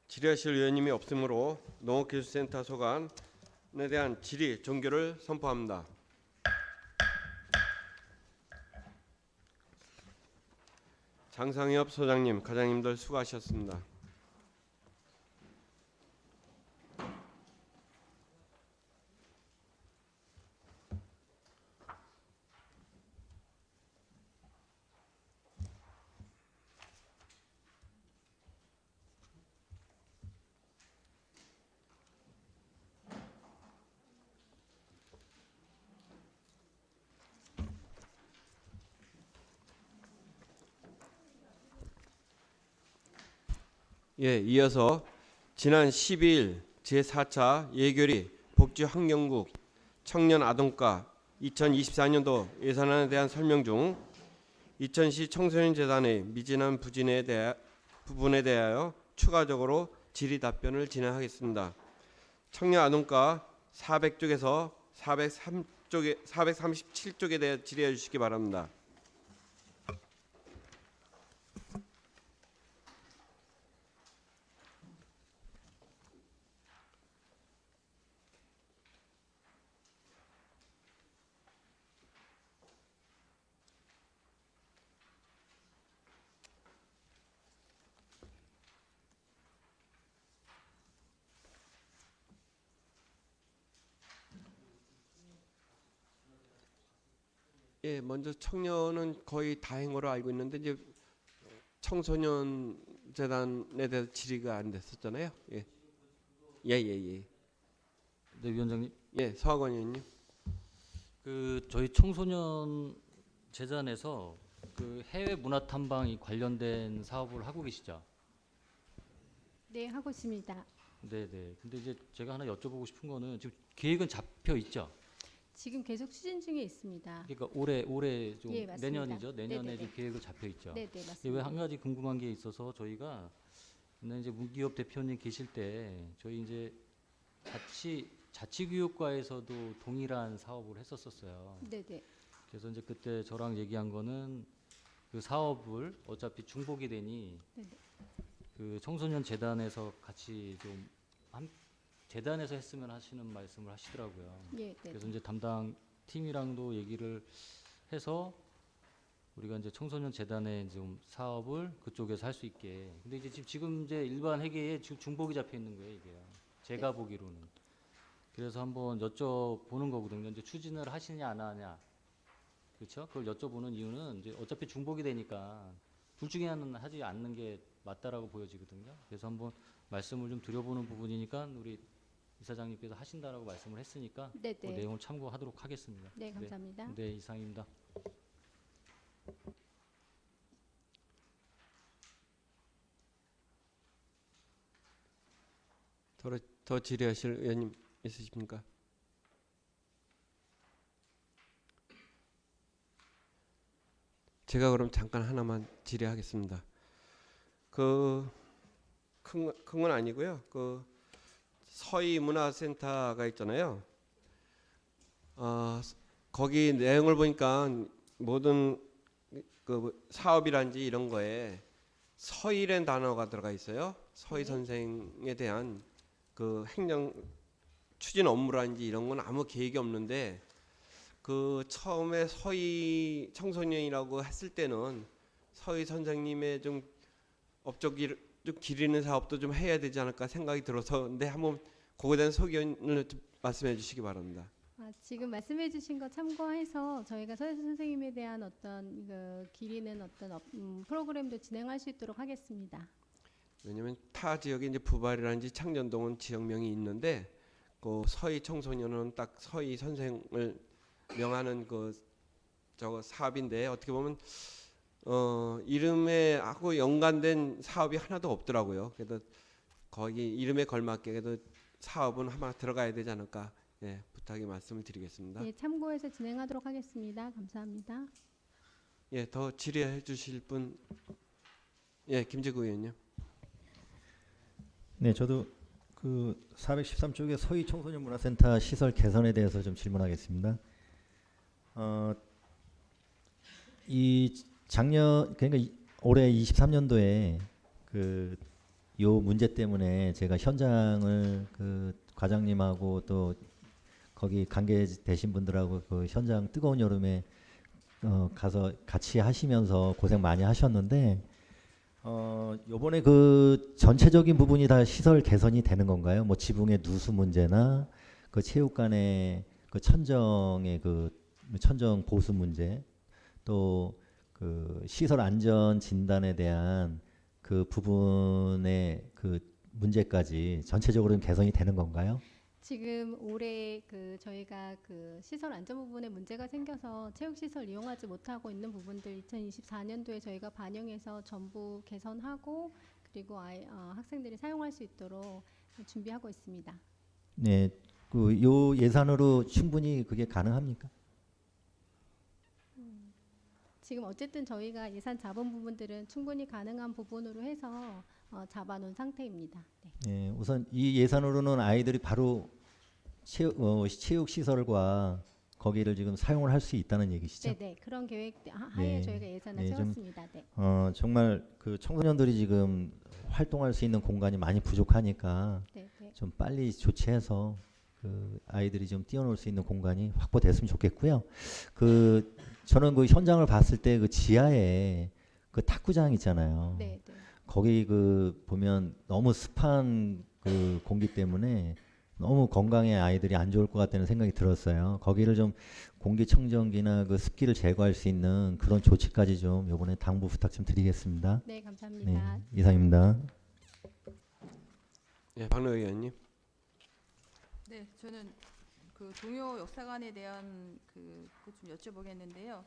질의하실 의원님이 없으므로 농업기술센터 소관에 대한 질의 종결을 선포합니다. 장상엽 소장님, 과장님들 수고하셨습니다. 예, 이어서 지난 12일 제4차 예결위 복지환경국 청년아동과 2024년도 예산안에 대한 설명 중 이천시 청소년재단의 미진한 부분에 대하여 추가적으로 질의 답변을 진행하겠습니다. 청년아동과 400쪽에서 437쪽에 대해 질의해 주시기 바랍니다. 예, 먼저 청년은 거의 다인 거로 알고 있는데 이제 청소년 재단에 대해서 질의가 안 됐었잖아요. 예. 네, 위원장님. 예, 서학원 의원님. 그 저희 청소년 재단에서 그 해외 문화 탐방이 관련된 사업을 하고 계시죠? 네, 하고 있습니다. 네. 근데 이제 제가 하나 여쭤보고 싶은 거는 지금 계획은 잡혀 있죠? 지금 계속 추진 중에 있습니다. 그러니까 올해 좀 예, 맞습니다. 내년이죠. 내년에 네네네. 좀 계획을 잡혀 있죠. 네, 맞습니다. 왜 한 가지 궁금한 게 있어서 저희가 옛날에 이제 문기업 대표님 계실 때 저희 이제 자치교육과에서도 동일한 사업을 했었어요. 네네. 그래서 이제 그때 저랑 얘기한 거는 그 사업을 어차피 중복이 되니 네네. 그 청소년 재단에서 같이 좀 재단에서 했으면 하시는 말씀을 하시더라고요. 예, 네. 그래서 이제 담당 팀이랑도 얘기를 해서 우리가 이제 청소년 재단의 좀 사업을 그쪽에서 할 수 있게. 근데 이제 지금 이제 일반 회계에 중복이 잡혀 있는 거예요, 이게. 제가 보기로는. 그래서 한번 여쭤보는 거거든요. 이제 추진을 하시냐 안 하냐. 그렇죠? 그걸 여쭤보는 이유는 이제 어차피 중복이 되니까 둘 중에 하나는 하지 않는 게 맞다라고 보여지거든요. 그래서 한번 말씀을 좀 드려보는 부분이니까 우리 이사장님께서 하신다라고 말씀을 했으니까 네네. 그 내용을 참고하도록 하겠습니다. 네, 감사합니다. 네, 이상입니다. 더 질의하실 의원님 있으십니까? 제가 그럼 잠깐 하나만 질의하겠습니다. 그 큰 건 아니고요. 그 서희 문화센터가 있잖아요. 거기 내용을 보니까 모든 그 사업이란지 이런 거에 서희라는 단어가 들어가 있어요. 서희 선생에 대한 그 행정 추진 업무라든지 이런 건 아무 계획이 없는데 그 처음에 서희 청소년이라고 했을 때는 서희 선생님의 좀 업적을 좀 기리는 사업도 좀 해야 되지 않을까 생각이 들어서 근데 한번 그거에 대한 소견을 좀 말씀해 주시기 바랍니다. 지금 말씀해주신 거 참고해서 저희가 서희 선생님에 대한 어떤 기리는 어떤 프로그램도 진행할 수 있도록 하겠습니다. 왜냐하면 타 지역에 이제 부발이라든지 창전동은 지역명이 있는데 그 서희 청소년은 딱 서희 선생을 명하는 그 저거 사업인데 어떻게 보면 이름에 하고 연관된 사업이 하나도 없더라고요. 그래도 거기 이름에 걸맞게 그래도 사업은 하나 들어가야 되지 않을까 부탁의 말씀을 드리겠습니다. 예, 참고해서 진행하도록 하겠습니다. 감사합니다. 예, 더 질의해 주실 분, 김재구 의원님. 네, 저도 그 413쪽의 서희 청소년 문화센터 시설 개선에 대해서 좀 질문하겠습니다. 이 작년 그러니까 올해 23년도에 그 요 문제 때문에 제가 현장을 그 과장님하고 또 거기 관계되신 분들하고 그 현장 뜨거운 여름에 가서 같이 하시면서 고생 많이 하셨는데 요번에 그 전체적인 부분이 다 시설 개선이 되는 건가요? 뭐 지붕의 누수 문제나 그 체육관의 그 천정의 그 천정 보수 문제 또 그 시설 안전 진단에 대한 그 부분의 그 문제까지 전체적으로는 개선이 되는 건가요? 지금 올해 저희가 시설 안전 부분에 문제가 생겨서 체육 시설 이용하지 못하고 있는 부분들 2024년도에 저희가 반영해서 전부 개선하고 그리고 학생들이 사용할 수 있도록 준비하고 있습니다. 네, 그 요 예산으로 충분히 그게 가능합니까? 지금 어쨌든 저희가 예산 잡은 부분들은 충분히 가능한 부분으로 해서 잡아놓은 상태입니다. 네. 네, 우선 이 예산으로는 아이들이 바로 체육 시설과 거기를 지금 사용을 할 수 있다는 얘기시죠? 네, 그런 계획 하에 저희가 예산을 세웠습니다. 네. 정말 그 청소년들이 지금 활동할 수 있는 공간이 많이 부족하니까 좀 빨리 조치해서 그 아이들이 좀 뛰어놀 수 있는 공간이 확보됐으면 좋겠고요. 저는 그 현장을 봤을 때 그 지하에 그 탁구장 있잖아요. 거기 보면 너무 습한 그 공기 때문에 너무 건강에 아이들이 안 좋을 것 같다는 생각이 들었어요. 거기를 좀 공기청정기나 그 습기를 제거할 수 있는 그런 조치까지 좀 이번에 당부 부탁 좀 드리겠습니다. 네, 감사합니다. 네, 이상입니다. 박노 의원님. 네, 저는 그 동요 역사관에 대한 그것 좀 여쭤보겠는데요.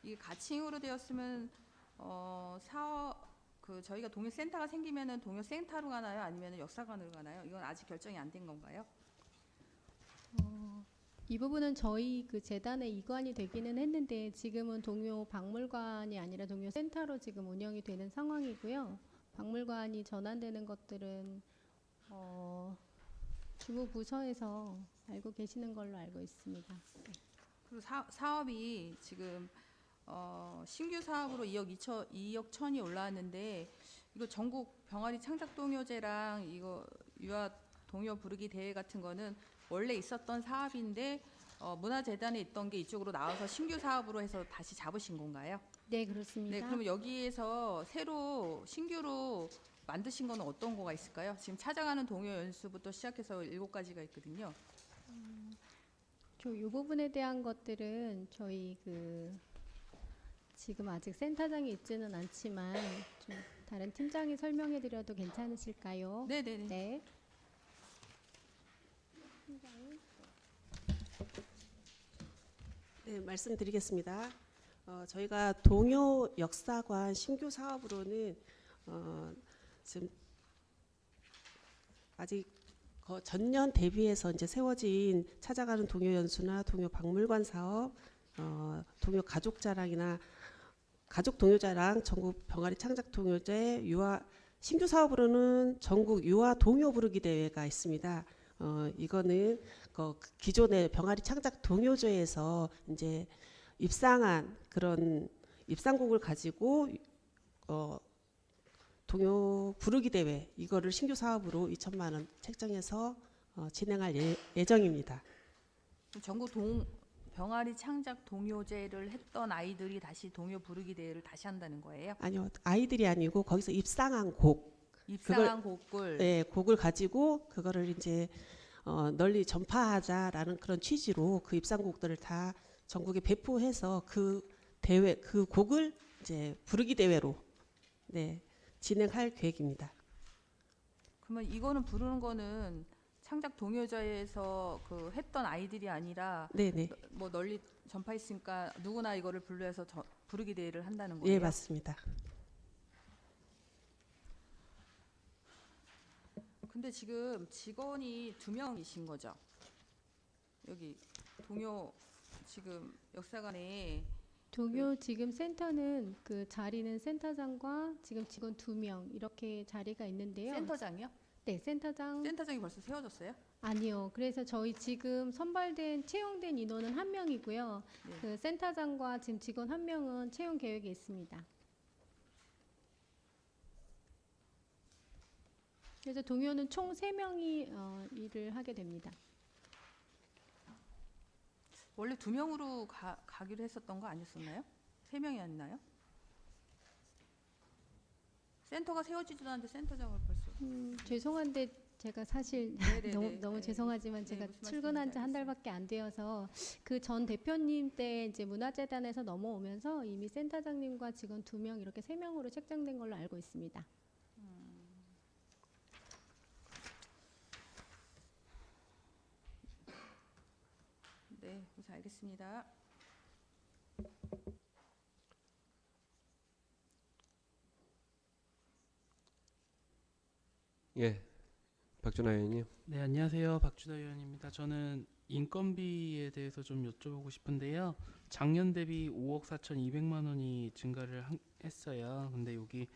이게 가칭으로 되었으면 저희가 동요 센터가 생기면은 동요 센터로 가나요, 아니면 역사관으로 가나요? 이건 아직 결정이 안 된 건가요? 이 부분은 저희 재단의 이관이 되기는 했는데 지금은 동요 박물관이 아니라 동요 센터로 지금 운영이 되는 상황이고요. 박물관이 전환되는 것들은 주무부서에서 알고 계시는 걸로 알고 있습니다. 네. 그리고 사업이 지금 신규 사업으로 2억 1천이 올라왔는데 이거 전국 병아리 창작 동요제랑 이거 유아 동요 부르기 대회 같은 거는 원래 있었던 사업인데 문화재단에 있던 게 이쪽으로 나와서 신규 사업으로 해서 다시 잡으신 건가요? 네, 그렇습니다. 네, 그러면 여기에서 새로 신규로 만드신 거는 어떤 거가 있을까요? 지금 찾아가는 동요 연수부터 시작해서 7가지가 있거든요. 이 부분에 대한 것들은 저희 지금 아직 센터장이 있지는 않지만 좀 다른 팀장이 설명해 드려도 괜찮으실까요? 네네네. 네. 네, 말씀드리겠습니다. 저희가 동요 역사관 신규 사업으로는 지금 아직 전년 대비해서 이제 세워진 찾아가는 동요 연수나 동요 박물관 사업, 동요 가족 자랑이나 가족 동요 자랑, 전국 병아리 창작 동요제, 유아 신규 사업으로는 전국 유아 동요 부르기 대회가 있습니다. 이거는 기존의 병아리 창작 동요제에서 이제 입상한 그런 입상곡을 가지고 동요 부르기 대회 이거를 신규 사업으로 2천만 원 책정해서 진행할 예정입니다. 전국 병아리 창작 동요제를 했던 아이들이 다시 동요 부르기 대회를 다시 한다는 거예요? 아니요, 아이들이 아니고 거기서 입상한 곡, 곡을 네, 곡을 가지고 그거를 이제 널리 전파하자라는 그런 취지로 그 입상곡들을 다 전국에 배포해서 그 대회 그 곡을 이제 부르기 대회로 네, 진행할 계획입니다. 그러면 이거는 부르는 거는 창작 동요제에서 그 했던 아이들이 아니라 네네. 뭐 널리 전파했으니까 누구나 이거를 불러서 부르기 대회를 한다는 거예요? 예, 맞습니다. 근데 지금 직원이 2명이신 거죠? 여기 동요 지금 역사관에 동요 지금 센터는 그 자리는 센터장과 지금 직원 2명 이렇게 자리가 있는데요. 센터장이요? 네, 센터장. 센터장이 벌써 세워졌어요? 아니요. 그래서 저희 지금 채용된 인원은 1명이고요. 네. 그 센터장과 지금 직원 1명은 채용 계획에 있습니다. 그래서 동요는 총 3명이 일을 하게 됩니다. 원래 2명으로 가기로 했었던 거 아니었었나요? 3명이 아니나요? 센터가 세워지지도 않는데 센터장을 벌써. 죄송한데 제가 사실 너무 죄송하지만 제가 출근한 지 한 달밖에 안 되어서 그 전 대표님 때 이제 문화재단에서 넘어오면서 이미 센터장님과 직원 2명 이렇게 3명으로 책정된 걸로 알고 있습니다. 네, 그래서 알겠습니다. 예, 박준하 의원님. 네, 안녕하세요. 박준하 의원입니다. 저는 인건비에 대해서 좀 여쭤보고 싶은데요. 작년 대비 5억 4,200만 원이 증가를 했어요. 근데 여기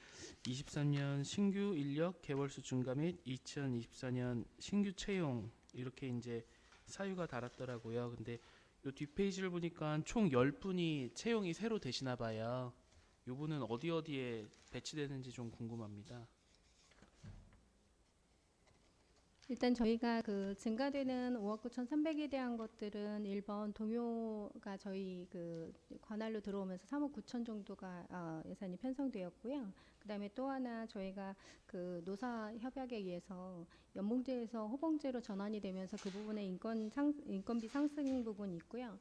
23년 신규 인력 개월수 증가 및 2024년 신규 채용 이렇게 이제 사유가 달았더라고요. 근데 요 뒷페이지를 보니까 총 10분이 채용이 새로 되시나 봐요. 요 분은 어디에 배치되는지 좀 궁금합니다. 일단 저희가 그 증가되는 5억 9,300에 대한 것들은 1번 동요가 저희 그 관할로 들어오면서 3억 9천 정도가 예산이 편성되었고요. 그다음에 또 하나 저희가 그 노사 협약에 의해서 연봉제에서 호봉제로 전환이 되면서 그 부분에 인건비 상승 부분이 있고요.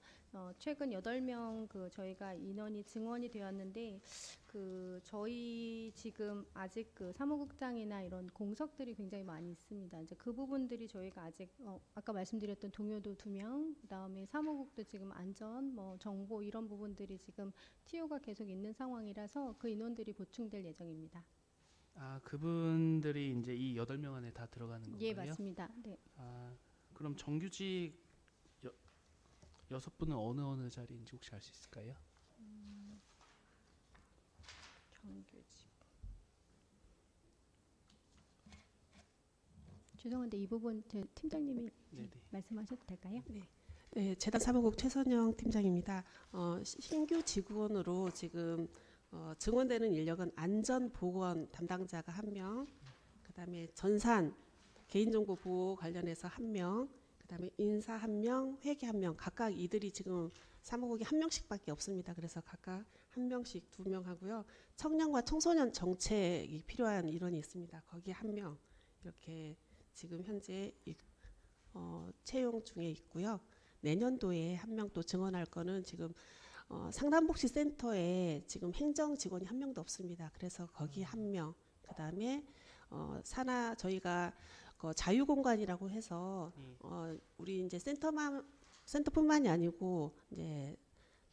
최근 8명 그 저희가 인원이 증원이 되었는데 그 저희 지금 아직 그 사무국장이나 이런 공석들이 굉장히 많이 있습니다. 이제 그 부분들이 저희가 아직 아까 말씀드렸던 동요도 2명, 그다음에 사무국도 지금 안전, 뭐 정보 이런 부분들이 지금 TO가 계속 있는 상황이라서 그 인원들이 보충될 예정입니다. 아, 그분들이 이제 이 8명 안에 다 들어가는 건가요? 예, 맞습니다. 네. 아, 그럼 정규직 6분은 어느 자리인지 혹시 알 수 있을까요? 정규직. 죄송한데 이 부분 팀장님이 말씀하셔도 될까요? 네. 네, 재단 사무국 최선영 팀장입니다. 신규 직원으로 지금 증원되는 인력은 안전보건 담당자가 1명, 그다음에 전산 개인정보 보호 관련해서 1명, 그다음에 인사 1명, 회계 1명, 각각 이들이 지금 사무국이 1명씩밖에 없습니다. 그래서 각각 1명씩 2명 하고요. 청년과 청소년 정책이 필요한 인원이 있습니다. 거기 1명 이렇게 지금 현재 채용 중에 있고요. 내년도에 1명 또 증원할 거는 지금 상담복지센터에 지금 행정 직원이 1명도 없습니다. 그래서 거기 1명, 그다음에 저희가 자유공간이라고 해서 우리 이제 센터뿐만이 아니고 이제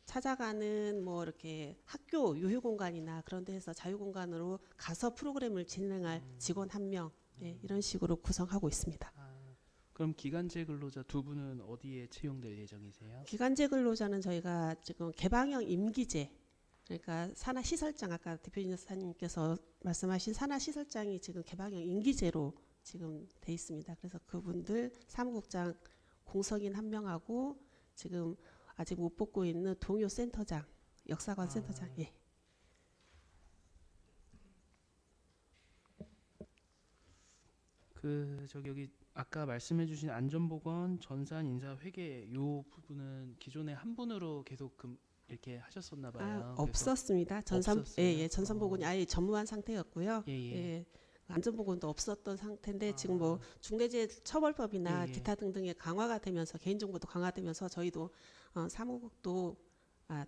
찾아가는 뭐 이렇게 학교 유휴공간이나 그런 데에서 자유공간으로 가서 프로그램을 진행할 직원 1명, 네, 이런 식으로 구성하고 있습니다. 그럼 기간제 근로자 두 분은 어디에 채용될 예정이세요? 기간제 근로자는 저희가 지금 개방형 임기제, 그러니까 산하시설장, 아까 대표이사님께서 말씀하신 산하시설장이 지금 개방형 임기제로 지금 돼 있습니다. 그래서 그분들 사무국장 공석인 한 명하고 지금 아직 못 뽑고 있는 동요센터장, 역사관 센터장. 예. 여기 아까 말씀해주신 안전보건, 전산, 인사, 회계 요 부분은 기존에 한 분으로 계속 이렇게 하셨었나 봐요. 없었습니다. 전산 없었어요? 예, 전산 보건이 아예 전무한 상태였고요. 예. 예. 안전 보건도 없었던 상태인데 지금 뭐 중대재해처벌법이나 예. 기타 등등의 강화가 되면서 개인정보도 강화되면서 저희도 사무국도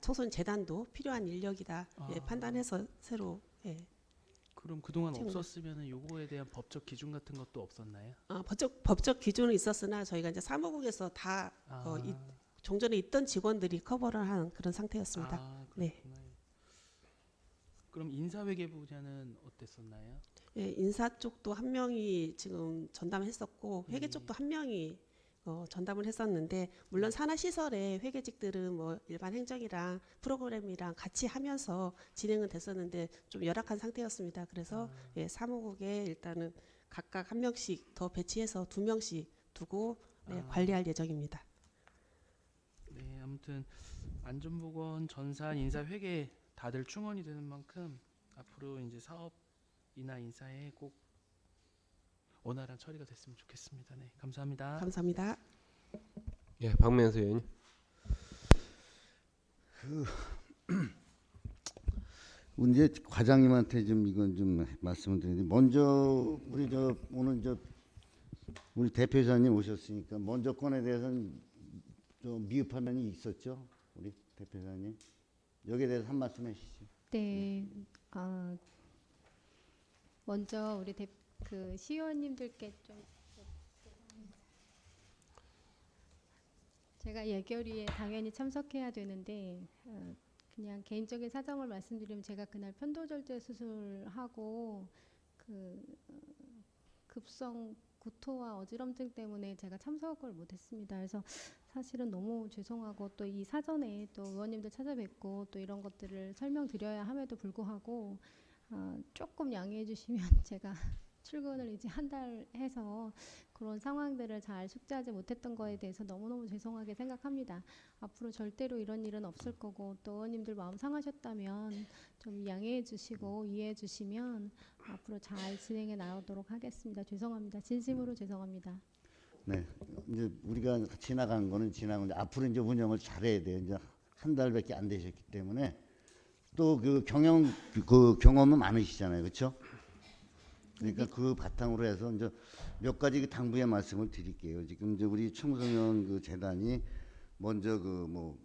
청소년 재단도 필요한 인력이다 예, 판단해서 새로 예. 그럼 그동안 채용을. 없었으면 요거에 대한 법적 기준 같은 것도 없었나요? 법적 기준은 있었으나 저희가 이제 사무국에서 다 종전에 있던 직원들이 커버를 한 그런 상태였습니다. 네. 그럼 인사회계 분야는 어땠었나요? 예, 인사 쪽도 한 명이 지금 전담했었고 회계 쪽도 한 명이 전담을 했었는데 물론 산하시설의 회계직들은 뭐 일반 행정이랑 프로그램이랑 같이 하면서 진행은 됐었는데 좀 열악한 상태였습니다. 그래서 예, 사무국에 일단은 각각 한 명씩 더 배치해서 2명씩 두고 네, 관리할 예정입니다. 네, 아무튼 안전보건, 전산, 인사, 회계 다들 충원이 되는 만큼 앞으로 이제 사업이나 인사에 꼭 원활한 처리가 됐으면 좋겠습니다. 네, 감사합니다. 감사합니다. 예, 박명수 의원님. 이제 과장님한테 좀 이건 좀 말씀을 드리는데 먼저 오늘 우리 대표이사님 오셨으니까 먼저 건에 대해서는 좀 미흡한 면이 있었죠, 우리 대표이사님. 여기에 대해서 한 말씀 해주시죠. 네. 먼저 우리 시의원님들께 좀 제가 예결위에 당연히 참석해야 되는데 그냥 개인적인 사정을 말씀드리면 제가 그날 편도절제 수술하고 급성 구토와 어지럼증 때문에 제가 참석을 못했습니다. 그래서 사실은 너무 죄송하고 또 이 사전에 또 의원님들 찾아뵙고 또 이런 것들을 설명드려야 함에도 불구하고 조금 양해해 주시면 제가 출근을 이제 한 달 해서 그런 상황들을 잘 숙지하지 못했던 거에 대해서 너무너무 죄송하게 생각합니다. 앞으로 절대로 이런 일은 없을 거고 또 의원님들 마음 상하셨다면 좀 양해해 주시고 이해해 주시면 앞으로 잘 진행해 나가도록 하겠습니다. 죄송합니다. 진심으로 죄송합니다. 네, 이제 우리가 지나간 거는 지나간 건데 앞으로 이제 운영을 잘해야 돼요. 이제 한 달밖에 안 되셨기 때문에 또 그 경험은 많으시잖아요, 그렇죠? 그러니까 그 바탕으로 해서 이제 몇 가지 당부의 말씀을 드릴게요. 지금 이제 우리 청소년 재단이 먼저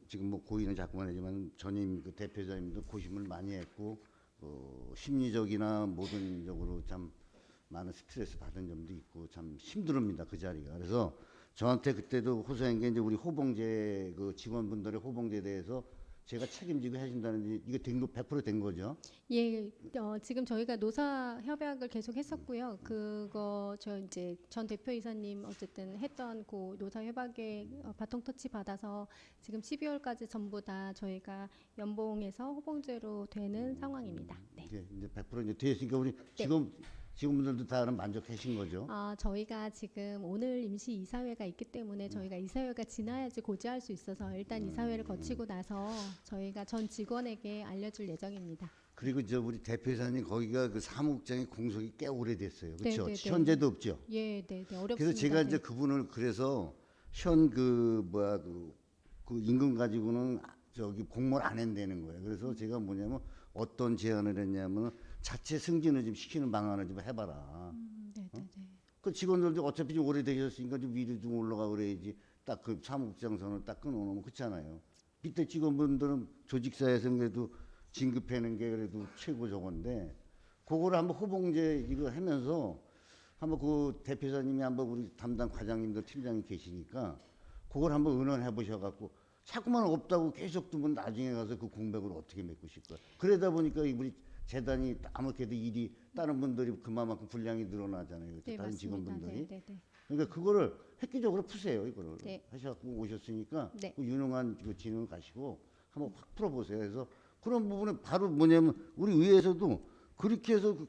지금 고의는 자꾸만 하지만 전임 대표자님도 고심을 많이 했고 심리적이나 모든적으로 참 많은 스트레스 받은 점도 있고 참 힘듭니다, 그 자리가. 그래서 저한테 그때도 호소한 게 이제 우리 호봉제 직원분들의 호봉제에 대해서 제가 책임지고 해준다는데 이거 100% 된 거죠? 예, 지금 저희가 노사 협약을 계속 했었고요. 그거 이제 전 대표이사님 어쨌든 했던 그 노사 협약에 바통 터치 받아서 지금 12월까지 전부 다 저희가 연봉에서 호봉제로 되는 상황입니다. 네. 이제 100% 이제 됐으니까 우리 직원분들도 다 만족하신 거죠? 저희가 지금 오늘 임시 이사회가 있기 때문에 저희가 이사회가 지나야지 고지할 수 있어서 일단 이사회를 거치고 나서 저희가 전 직원에게 알려줄 예정입니다. 그리고 우리 대표이사님 거기가 그 사무국장의 공석이 꽤 오래됐어요, 그렇죠? 네네네. 현재도 없죠? 네, 어렵습니다. 그래서 제가 이제 그분을 그래서 현 임금 가지고는 공모를 안 한다는 거예요. 그래서 제가 뭐냐면 어떤 제안을 했냐면 자체 승진을 좀 시키는 방안을 좀 해봐라. 그 직원들도 어차피 좀 오래되셨으니까 좀 위로 좀 올라가 그래야지. 딱 그 사무국장 선을 딱 끊어놓으면 그렇잖아요. 밑에 직원분들은 조직사에서 그래도 진급하는 게 그래도 최고 저건데 그거를 한번 호봉제 이거 하면서 한번 그 대표사님이 한번 우리 담당 과장님들 팀장님 계시니까 그걸 한번 의논해 보셔갖고 자꾸만 없다고 계속 두면 나중에 가서 그 공백을 어떻게 메꾸실 거야. 그러다 보니까 우리 재단이 아무래도 일이 다른 분들이 그만큼 분량이 늘어나잖아요. 네, 다른 맞습니다. 직원분들이. 네. 그러니까 그거를 획기적으로 푸세요. 이거를 네. 하셔갖고 오셨으니까 네. 그 유능한 그 진흥을 가시고 한번 확 풀어보세요. 그래서 그런 부분은 바로 뭐냐면 우리 의회에서도 그렇게 해서 그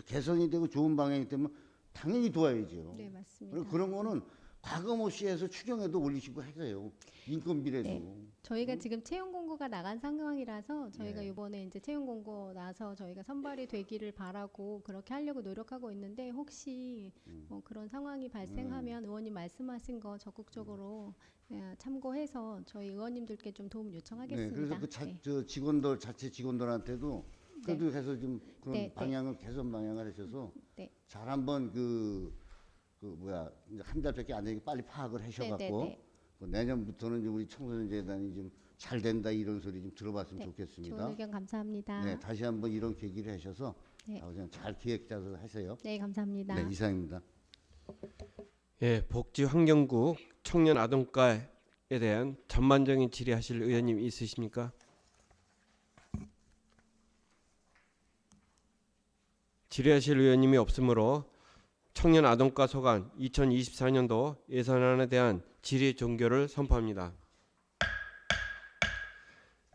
개선이 되고 좋은 방향이 되면 당연히 도와야죠. 네, 맞습니다. 그리고 그런 거는 과감없이 해서 추경에도 올리시고 하세요. 인건비라도. 네. 저희가 지금 채용 공고가 나간 상황이라서 저희가 네. 이번에 이제 채용 공고 나서 저희가 선발이 되기를 바라고 그렇게 하려고 노력하고 있는데 혹시 뭐 그런 상황이 발생하면 의원님 말씀하신 거 적극적으로 참고해서 저희 의원님들께 좀 도움 요청하겠습니다. 네, 그래서 그 저 직원들 자체 직원들한테도 그래도 해서 좀 그런 네, 네. 방향을 개선 방향을 하셔서 네. 잘 한번 그 뭐야 이제 한 달밖에 안 되니까 빨리 파악을 하셔갖고 네, 네, 네. 그 내년부터는 좀 우리 청소년 재단이 좀 잘 된다 이런 소리 좀 들어봤으면 네, 좋겠습니다. 좋은 의견 감사합니다. 네, 다시 한번 이런 계기를 하셔서 네. 그냥 잘 기획 짜서 하세요. 네, 감사합니다. 네, 이상입니다. 예, 복지환경국 청년 아동과에 대한 전반적인 질의하실 의원님 있으십니까? 질의하실 의원님이 없으므로 청년 아동과 소관 2024년도 예산안에 대한 질의 종결을 선포합니다.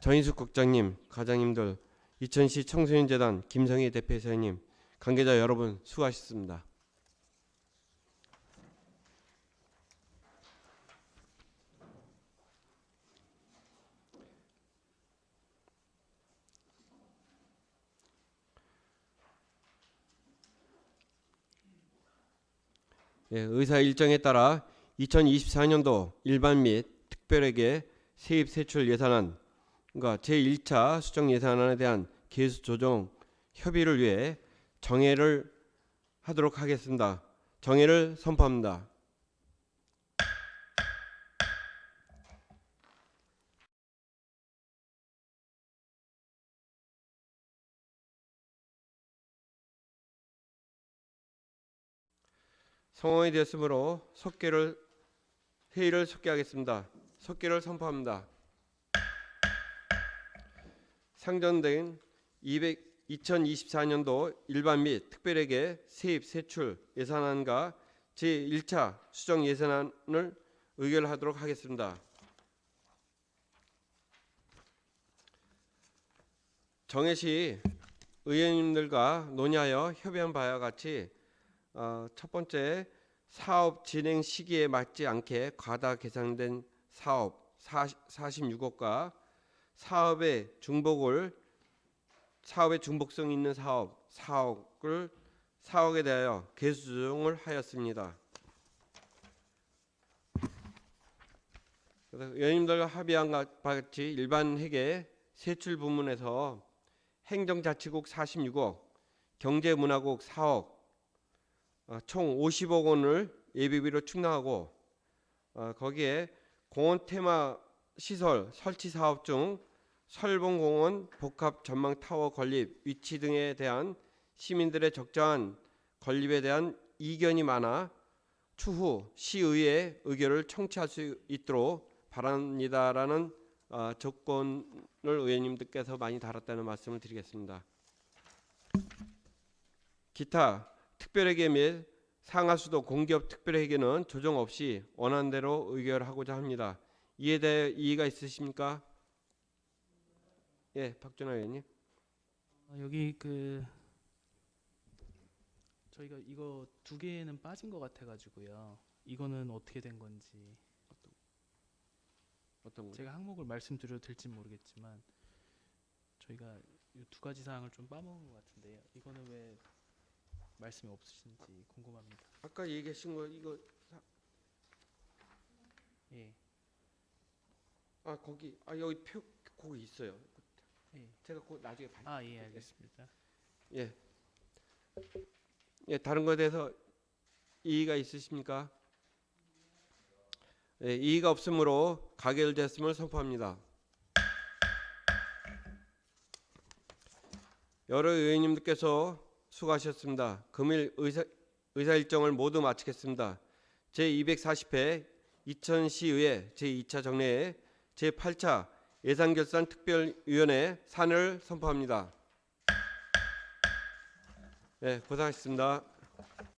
전인숙 국장님, 과장님들, 이천시 청소년재단 김성희 대표이사님, 관계자 여러분 수고하셨습니다. 예, 의사 일정에 따라 2024년도 일반 및 특별회계 세입 세출 예산안과 제1차 수정 예산안에 대한 계수 조정 협의를 위해 정회를 하도록 하겠습니다. 정회를 선포합니다. 성원이 되었으므로 회의를 속개하겠습니다. 속개를 선포합니다. 상정된 2024년도 일반 및 특별회계 세입 세출 예산안과 제1차 수정 예산안을 의결하도록 하겠습니다. 정회시 의원님들과 논의하여 협의한 바와 같이 첫 번째, 사업 진행 시기에 맞지 않게 과다 계산된 사업 46억과 사업의 중복성 있는 사업 4억에 대하여 계수 조정을 하였습니다. 그래서 의원님들과 합의한 바와 같이 일반 회계 세출 부문에서 행정자치국 46억, 경제문화국 4억, 총 50억 원을 예비비로 충당하고 거기에 공원 테마 시설 설치 사업 중 설봉공원 복합 전망 타워 건립 위치 등에 대한 시민들의 적절한 건립에 대한 이견이 많아 추후 시의회 의결을 청취할 수 있도록 바랍니다라는 조건을 의원님들께서 많이 달았다는 말씀을 드리겠습니다. 기타 특별회계 및 상하수도 공기업 특별회계는 조정 없이 원하는 대로 의결하고자 합니다. 이에 대해 이의가 있으십니까? 예, 박준하 의원님. 여기 저희가 이거 두 개는 빠진 것 같아가지고요. 이거는 어떻게 된 건지 어떤 거? 제가 항목을 말씀드려도 될지 모르겠지만 저희가 이 두 가지 사항을 좀 빠먹은 것 같은데요. 이거는 왜 말씀이 없으신지 궁금합니다. 아까 얘기하신 거 이거 예. 거기 여기 거기 있어요. 예. 제가 그 나중에 예, 알겠습니다. 예. 예, 다른 것에 대해서 이의가 있으십니까? 예, 이의가 없으므로 가결됐음을 선포합니다. 여러 의원님들께서 수고하셨습니다. 금일 의사 일정을 모두 마치겠습니다. 제240회 이천시의회 제2차 정례회 제8차 예산결산 특별위원회 산을 선포합니다. 네, 고생하셨습니다.